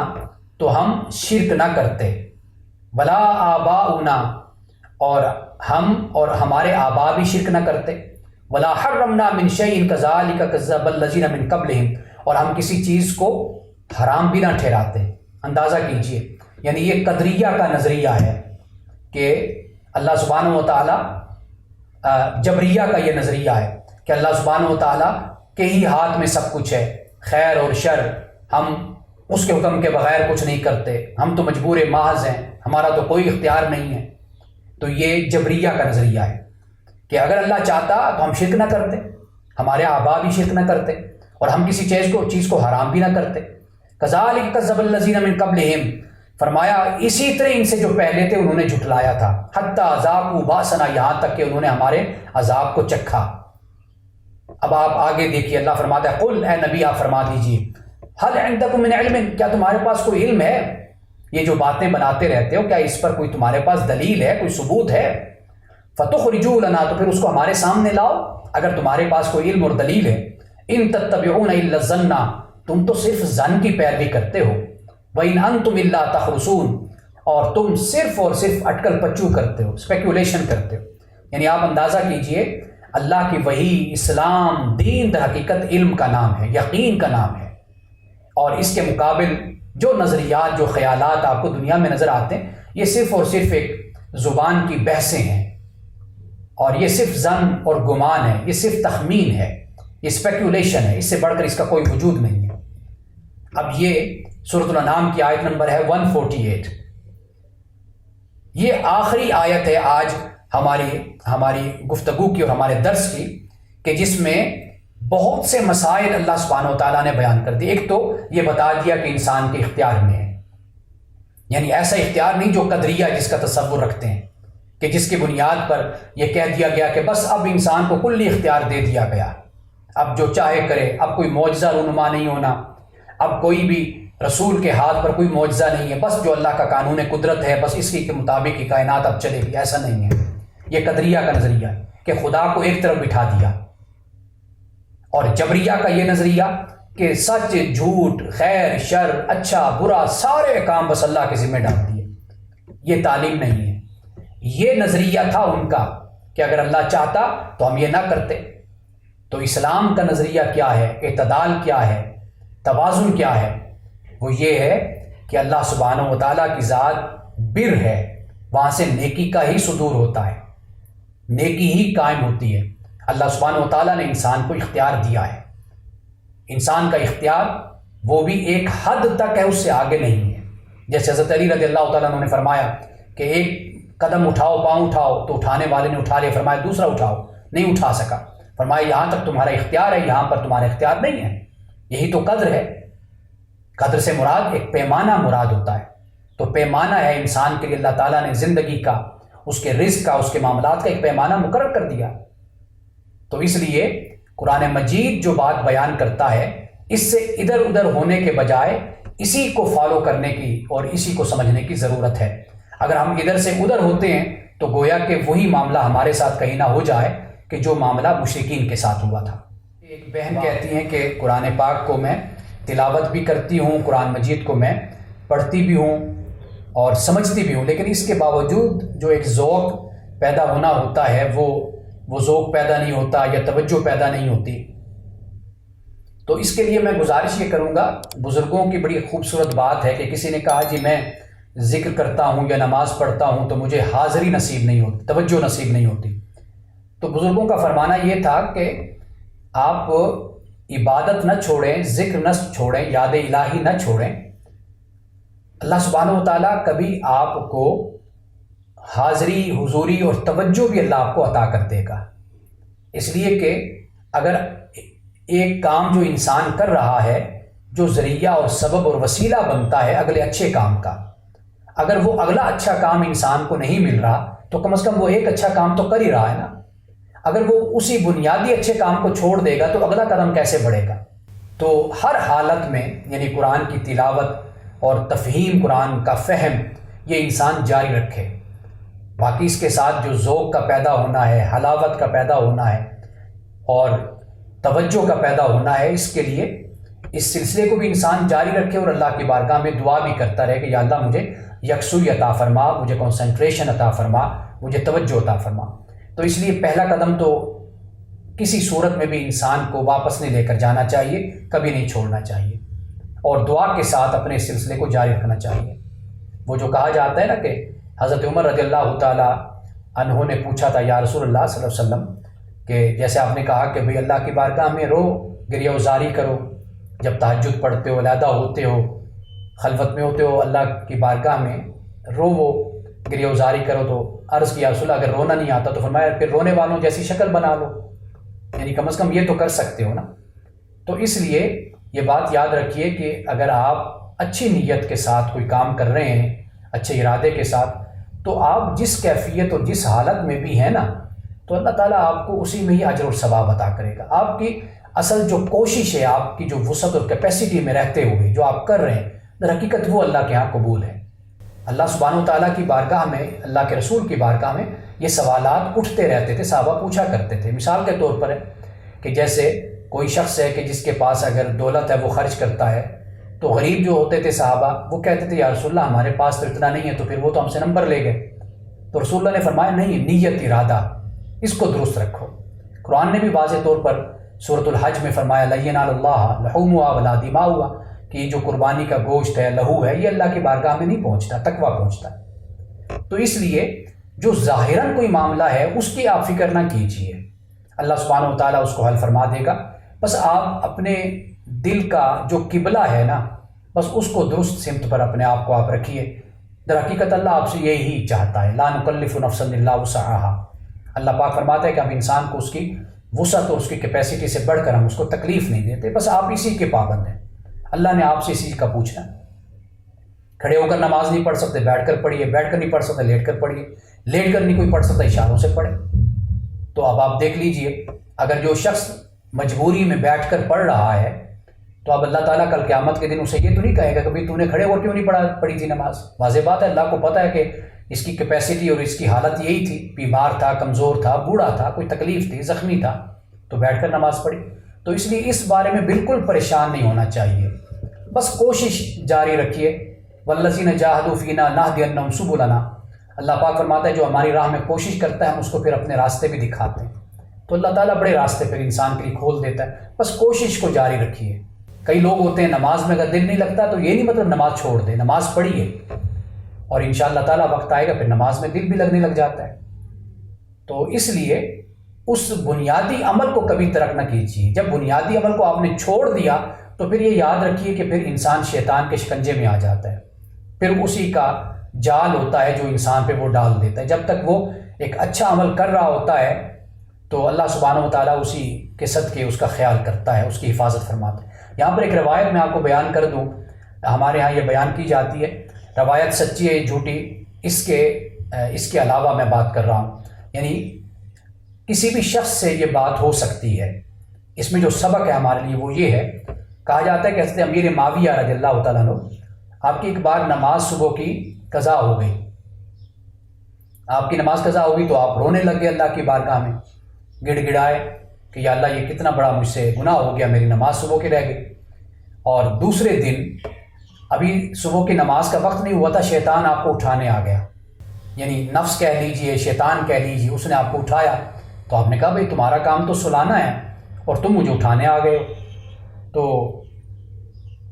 تو ہم شرک نہ کرتے، ولا آباؤنا، اور ہم اور ہمارے آبا بھی شرک نہ کرتے، ولا حرمنا من شیء کذالک کذب الذین من قبلہم، اور ہم کسی چیز کو حرام بھی نہ ٹھہراتے۔ اندازہ کیجئے، یعنی یہ قدریہ کا نظریہ ہے کہ اللہ سبحانہ و تعالیٰ، جبریہ کا یہ نظریہ ہے کہ اللہ سبحانہ و تعالیٰ کے ہی ہاتھ میں سب کچھ ہے، خیر اور شر، ہم اس کے حکم کے بغیر کچھ نہیں کرتے، ہم تو مجبور محض ہیں، ہمارا تو کوئی اختیار نہیں ہے۔ تو یہ جبریہ کا نظریہ ہے کہ اگر اللہ چاہتا تو ہم شرک نہ کرتے، ہمارے آبا بھی شرک نہ کرتے، اور ہم کسی چیز کو حرام بھی نہ کرتے۔ کذالک کذب الذین من قبلہم، فرمایا اسی طرح ان سے جو پہلے تھے انہوں نے جھٹلایا تھا، حتی ذاقوا باسنا، یہاں تک کہ انہوں نے ہمارے عذاب کو چکھا۔ اب آپ آگے دیکھیے، اللہ فرماتا ہے قل، اے نبی آپ فرما دیجیے، هل عندکم من علم، کیا تمہارے پاس کوئی علم ہے؟ یہ جو باتیں بناتے رہتے ہو، کیا اس پر کوئی تمہارے پاس دلیل ہے، کوئی ثبوت ہے؟ فتخرجوا لنا، تو پھر اس کو ہمارے سامنے لاؤ اگر تمہارے پاس کوئی علم اور دلیل ہے۔ ان تتبعون الا الظن، تم تو صرف ظن کی پیروی کرتے ہو۔ وان انتم الا تخرصون، اور تم صرف اور صرف اٹکل پچو کرتے ہو، اسپیکولیشن کرتے ہو۔ یعنی آپ اندازہ کیجئے، اللہ کی وحی، اسلام، دین در حقیقت علم کا نام ہے، یقین کا نام ہے، اور اس کے مقابل جو نظریات، جو خیالات آپ کو دنیا میں نظر آتے ہیں، یہ صرف اور صرف ایک زبان کی بحثیں ہیں، اور یہ صرف ظن اور گمان ہے، یہ صرف تخمین ہے، یہ اسپیکولیشن ہے، اس سے بڑھ کر اس کا کوئی وجود نہیں ہے۔ اب یہ سورۃ الانعام کی آیت نمبر ہے 148۔ یہ آخری آیت ہے آج ہماری گفتگو کی اور ہمارے درس کی، کہ جس میں بہت سے مسائل اللہ سبحانہ و تعالیٰ نے بیان کر دی۔ ایک تو یہ بتا دیا کہ انسان کے اختیار میں ہے، یعنی ایسا اختیار نہیں جو قدریہ جس کا تصور رکھتے ہیں، کہ جس کی بنیاد پر یہ کہہ دیا گیا کہ بس اب انسان کو کلی اختیار دے دیا گیا، اب جو چاہے کرے، اب کوئی معجزہ رونما نہیں ہونا، اب کوئی بھی رسول کے ہاتھ پر کوئی معجزہ نہیں ہے، بس جو اللہ کا قانون قدرت ہے بس اسی کے مطابق ہی کائنات اب چلے گی۔ ایسا نہیں ہے، یہ قدریہ کا نظریہ ہے کہ خدا کو ایک طرف بٹھا دیا۔ اور جبریہ کا یہ نظریہ کہ سچ، جھوٹ، خیر، شر، اچھا، برا، سارے کام بس اللہ کے ذمہ ڈال دیے، یہ تعلیم نہیں ہے۔ یہ نظریہ تھا ان کا کہ اگر اللہ چاہتا تو ہم یہ نہ کرتے۔ تو اسلام کا نظریہ کیا ہے، اعتدال کیا ہے، توازن کیا ہے؟ وہ یہ ہے کہ اللہ سبحانہ و تعالیٰ کی ذات بر ہے، وہاں سے نیکی کا ہی صدور ہوتا ہے، نیکی ہی قائم ہوتی ہے۔ اللہ سبحانہ و تعالیٰ نے انسان کو اختیار دیا ہے، انسان کا اختیار وہ بھی ایک حد تک ہے، اس سے آگے نہیں ہے۔ جیسے حضرت علی رضی اللہ تعالیٰ عنہ نے فرمایا کہ ایک قدم اٹھاؤ، پاؤں اٹھاؤ، تو اٹھانے والے نے اٹھا لیا، فرمایا دوسرا اٹھاؤ، نہیں اٹھا سکا، فرمایا یہاں تک تمہارا اختیار ہے، یہاں پر تمہارا اختیار نہیں ہے۔ یہی تو قدر ہے۔ قدر سے مراد ایک پیمانہ مراد ہوتا ہے، تو پیمانہ ہے انسان کے لیے، اللہ تعالیٰ نے زندگی کا، اس کے رزق کا، اس کے معاملات کا ایک پیمانہ مقرر کر دیا۔ تو اس لیے قرآن مجید جو بات بیان کرتا ہے، اس سے ادھر ادھر ہونے کے بجائے اسی کو فالو کرنے کی اور اسی کو سمجھنے کی ضرورت ہے۔ اگر ہم ادھر سے ادھر ہوتے ہیں تو گویا کہ وہی معاملہ ہمارے ساتھ کہیں نہ ہو جائے کہ جو معاملہ مشرکین کے ساتھ ہوا تھا۔ ایک بہن کہتی ہیں کہ قرآن پاک کو میں تلاوت بھی کرتی ہوں، قرآن مجید کو میں پڑھتی بھی ہوں اور سمجھتی بھی ہوں، لیکن اس کے باوجود جو ایک ذوق پیدا ہونا ہوتا ہے وہ ذوق پیدا نہیں ہوتا یا توجہ پیدا نہیں ہوتی۔ تو اس کے لیے میں گزارش یہ کروں گا، بزرگوں کی بڑی خوبصورت بات ہے کہ کسی نے کہا جی میں ذکر کرتا ہوں یا نماز پڑھتا ہوں تو مجھے حاضری نصیب نہیں ہوتی، توجہ نصیب نہیں ہوتی۔ تو بزرگوں کا فرمانا یہ تھا کہ آپ عبادت نہ چھوڑیں، ذکر نہ چھوڑیں، یاد الہی نہ چھوڑیں، اللہ سبحانہ و تعالیٰ کبھی آپ کو حاضری، حضوری اور توجہ بھی اللہ آپ کو عطا کر دے گا۔ اس لیے کہ اگر ایک کام جو انسان کر رہا ہے، جو ذریعہ اور سبب اور وسیلہ بنتا ہے اگلے اچھے کام کا، اگر وہ اگلا اچھا کام انسان کو نہیں مل رہا تو کم از کم وہ ایک اچھا کام تو کر ہی رہا ہے نا۔ اگر وہ اسی بنیادی اچھے کام کو چھوڑ دے گا تو اگلا قدم کیسے بڑھے گا؟ تو ہر حالت میں یعنی قرآن کی تلاوت اور تفہیم، قرآن کا فہم، یہ انسان جاری رکھے۔ باقی اس کے ساتھ جو ذوق کا پیدا ہونا ہے، حلاوت کا پیدا ہونا ہے اور توجہ کا پیدا ہونا ہے، اس کے لیے اس سلسلے کو بھی انسان جاری رکھے اور اللہ کی بارگاہ میں دعا بھی کرتا رہے کہ یا اللہ مجھے یکسوئی عطا فرما، مجھے کنسنٹریشن عطا فرما، مجھے توجہ عطا فرما۔ تو اس لیے پہلا قدم تو کسی صورت میں بھی انسان کو واپس نہیں لے کر جانا چاہیے، کبھی نہیں چھوڑنا چاہیے، اور دعا کے ساتھ اپنے اس سلسلے کو جاری رکھنا چاہیے۔ وہ جو کہا جاتا ہے نا کہ حضرت عمر رضی اللہ تعالیٰ عنہ نے پوچھا تھا یا رسول اللہ صلی اللہ علیہ وسلم کہ جیسے آپ نے کہا کہ بھئی اللہ کی بارگاہ میں رو، گریہ وزاری کرو، جب تہجد پڑھتے ہو، علیحدہ ہوتے ہو، خلوت میں ہوتے ہو، اللہ کی بارگاہ میں رو، وہ گریہ وزاری کرو۔ تو عرض کیا رسول اللہ اگر رونا نہیں آتا تو فرمایا پھر رونے والوں جیسی شکل بنا لو، یعنی کم از کم یہ تو کر سکتے ہو نا۔ تو اس لیے یہ بات یاد رکھیے کہ اگر آپ اچھی نیت کے ساتھ کوئی کام کر رہے ہیں، اچھے ارادے کے ساتھ، تو آپ جس کیفیت اور جس حالت میں بھی ہیں نا، تو اللہ تعالیٰ آپ کو اسی میں ہی اجر اور ثواب عطا کرے گا۔ آپ کی اصل جو کوشش ہے، آپ کی جو وسعت اور کیپیسٹی میں رہتے ہوئے جو آپ کر رہے ہیں، در حقیقت وہ اللہ کے ہاں قبول ہے۔ اللہ سبحانہ و تعالیٰ کی بارگاہ میں، اللہ کے رسول کی بارگاہ میں یہ سوالات اٹھتے رہتے تھے، صحابہ پوچھا کرتے تھے۔ مثال کے طور پر ہے کہ جیسے کوئی شخص ہے کہ جس کے پاس اگر دولت ہے وہ خرچ کرتا ہے، تو غریب جو ہوتے تھے صحابہ وہ کہتے تھے یا رسول اللہ ہمارے پاس تو اتنا نہیں ہے، تو پھر وہ تو ہم سے نمبر لے گئے۔ تو رسول اللہ نے فرمایا نہیں، نیت، ارادہ، اس کو درست رکھو۔ قرآن نے بھی واضح طور پر سورۃ الحج میں فرمایا لَن يَنَالَ اللَّهَ لُحُومُهَا وَلَا دِمَاؤُهَا، کہ یہ جو قربانی کا گوشت ہے، لہو ہے، یہ اللہ کی بارگاہ میں نہیں پہنچتا، تقویٰ پہنچتا ہے۔ تو اس لیے جو ظاہراً کوئی معاملہ ہے اس کی آپ فکر نہ کیجیے، اللہ سبحانہ و تعالیٰ اس کو حل فرما دے گا۔ بس آپ اپنے دل کا جو قبلہ ہے نا، بس اس کو درست سمت پر اپنے آپ کو آپ رکھیے۔ در حقیقت اللہ آپ سے یہی چاہتا ہے، لا نکلف نفسا الا وسعها۔ اللہ پاک فرماتا ہے کہ ہم انسان کو اس کی وسعت اور اس کی کیپیسٹی سے بڑھ کر ہم اس کو تکلیف نہیں دیتے، بس آپ اسی کے پابند ہیں۔ اللہ نے آپ سے اسی کا پوچھنا ہے۔ کھڑے ہو کر نماز نہیں پڑھ سکتے، بیٹھ کر پڑھیے، بیٹھ کر نہیں پڑھ سکتے لیٹ کر پڑھیے، لیٹ کر نہیں کوئی پڑھ سکتا اشاروں سے پڑھے۔ تو اب آپ دیکھ لیجئے، اگر جو شخص مجبوری میں بیٹھ کر پڑھ رہا ہے تو اب اللہ تعالیٰ کل قیامت کے دن اسے یہ تو نہیں کہے گا کہ بھئی تو نے کھڑے ہو کیوں نہیں پڑھی تھی نماز۔ واضح بات ہے، اللہ کو پتہ ہے کہ اس کی کیپیسٹی اور اس کی حالت یہی تھی، بیمار تھا، کمزور تھا، بوڑھا تھا، کوئی تکلیف تھی، زخمی تھا، تو بیٹھ کر نماز پڑھی۔ تو اس لیے اس بارے میں بالکل پریشان نہیں ہونا چاہیے، بس کوشش جاری رکھیے۔ والذین جاہدوا فینا لنہدینہم سبلنا، اللہ پاک فرماتا ہے جو ہماری راہ میں کوشش کرتا ہے ہم اس کو پھر اپنے راستے بھی دکھاتے ہیں۔ تو اللہ تعالیٰ بڑے راستے پھر انسان کے لیے کھول دیتا ہے، بس کوشش کو جاری رکھیے۔ کئی لوگ ہوتے ہیں نماز میں اگر دل نہیں لگتا تو یہ نہیں مطلب نماز چھوڑ دے، نماز پڑھیے اور انشاءاللہ تعالیٰ وقت آئے گا پھر نماز میں دل بھی لگنے لگ جاتا ہے۔ تو اس لیے اس بنیادی عمل کو کبھی ترک نہ کیجیے۔ جب بنیادی عمل کو آپ نے چھوڑ دیا تو پھر یہ یاد رکھیے کہ پھر انسان شیطان کے شکنجے میں آ جاتا ہے، پھر اسی کا جال ہوتا ہے جو انسان پہ وہ ڈال دیتا ہے۔ جب تک وہ ایک اچھا عمل کر رہا ہوتا ہے تو اللہ سبحانہ و تعالیٰ اسی کے صدقے اس کا خیال کرتا ہے، اس کی حفاظت فرماتا ہے۔ یہاں پر ایک روایت میں آپ کو بیان کر دوں، ہمارے ہاں یہ بیان کی جاتی ہے، روایت سچی ہے جھوٹی اس کے علاوہ میں بات کر رہا ہوں، یعنی کسی بھی شخص سے یہ بات ہو سکتی ہے۔ اس میں جو سبق ہے ہمارے لیے وہ یہ ہے، کہا جاتا ہے کہ حضرت امیر معاویہ رضی اللہ تعالیٰ عنہ، آپ کی ایک بار نماز صبح کی قضا ہو گئی، آپ کی نماز قضا ہو گئی تو آپ رونے لگ گئے اللہ کی بارگاہ میں، گڑ گڑائے کہ یا اللہ یہ کتنا بڑا مجھ سے گناہ ہو گیا، میری نماز صبح کی رہ گئی۔ اور دوسرے دن ابھی صبح کی نماز کا وقت نہیں ہوا تھا، شیطان آپ کو اٹھانے آ گیا، یعنی نفس کہہ لیجئے، شیطان کہہ لیجئے، اس نے آپ کو اٹھایا تو آپ نے کہا بھئی تمہارا کام تو سلانا ہے اور تم مجھے اٹھانے آ گئے ہو۔ تو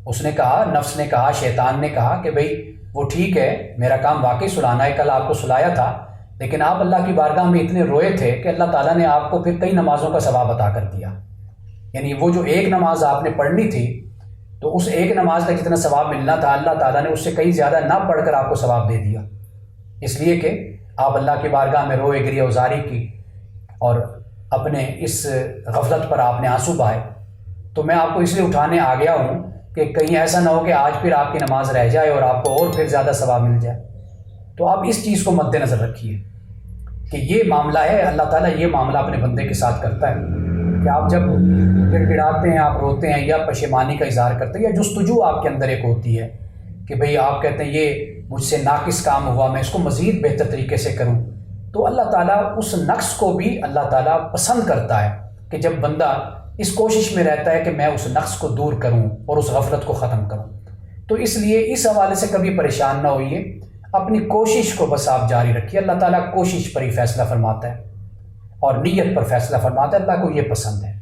اس نے کہا، نفس نے کہا، شیطان نے کہا کہ بھئی وہ ٹھیک ہے، میرا کام واقعی سلانا ہے، کل آپ کو سلایا تھا، لیکن آپ اللہ کی بارگاہ میں اتنے روئے تھے کہ اللہ تعالیٰ نے آپ کو پھر کئی نمازوں کا ثواب عطا کر دیا، یعنی وہ جو ایک نماز آپ نے پڑھنی تھی تو اس ایک نماز کا جتنا ثواب ملنا تھا اللہ تعالیٰ نے اس سے کئی زیادہ نہ پڑھ کر آپ کو ثواب دے دیا، اس لیے کہ آپ اللہ کی بارگاہ میں روئے، گریہ وزاری کی اور اپنے اس غفلت پر آپ نے آنسو بہائے۔ تو میں آپ کو اس لیے اٹھانے آ گیا ہوں کہ کہیں ایسا نہ ہو کہ آج پھر آپ کی نماز رہ جائے اور آپ کو اور پھر زیادہ ثواب مل جائے۔ تو آپ اس چیز کو مد نظر رکھیے کہ یہ معاملہ ہے، اللہ تعالیٰ یہ معاملہ اپنے بندے کے ساتھ کرتا ہے کہ آپ جب گڑ گڑاتے ہیں، آپ روتے ہیں یا پشیمانی کا اظہار کرتے ہیں یا جستجو آپ کے اندر ایک ہوتی ہے کہ بھئی آپ کہتے ہیں یہ مجھ سے ناقص کام ہوا، میں اس کو مزید بہتر طریقے سے کروں، تو اللہ تعالیٰ اس نقص کو بھی اللہ تعالیٰ پسند کرتا ہے کہ جب بندہ اس کوشش میں رہتا ہے کہ میں اس نقص کو دور کروں اور اس غفلت کو ختم کروں۔ تو اس لیے اس حوالے سے کبھی پریشان نہ ہوئیے، اپنی کوشش کو بس آپ جاری رکھیے، اللہ تعالیٰ کوشش پر ہی فیصلہ فرماتا ہے اور نیت پر فیصلہ فرماتا ہے، اللہ کو یہ پسند ہے۔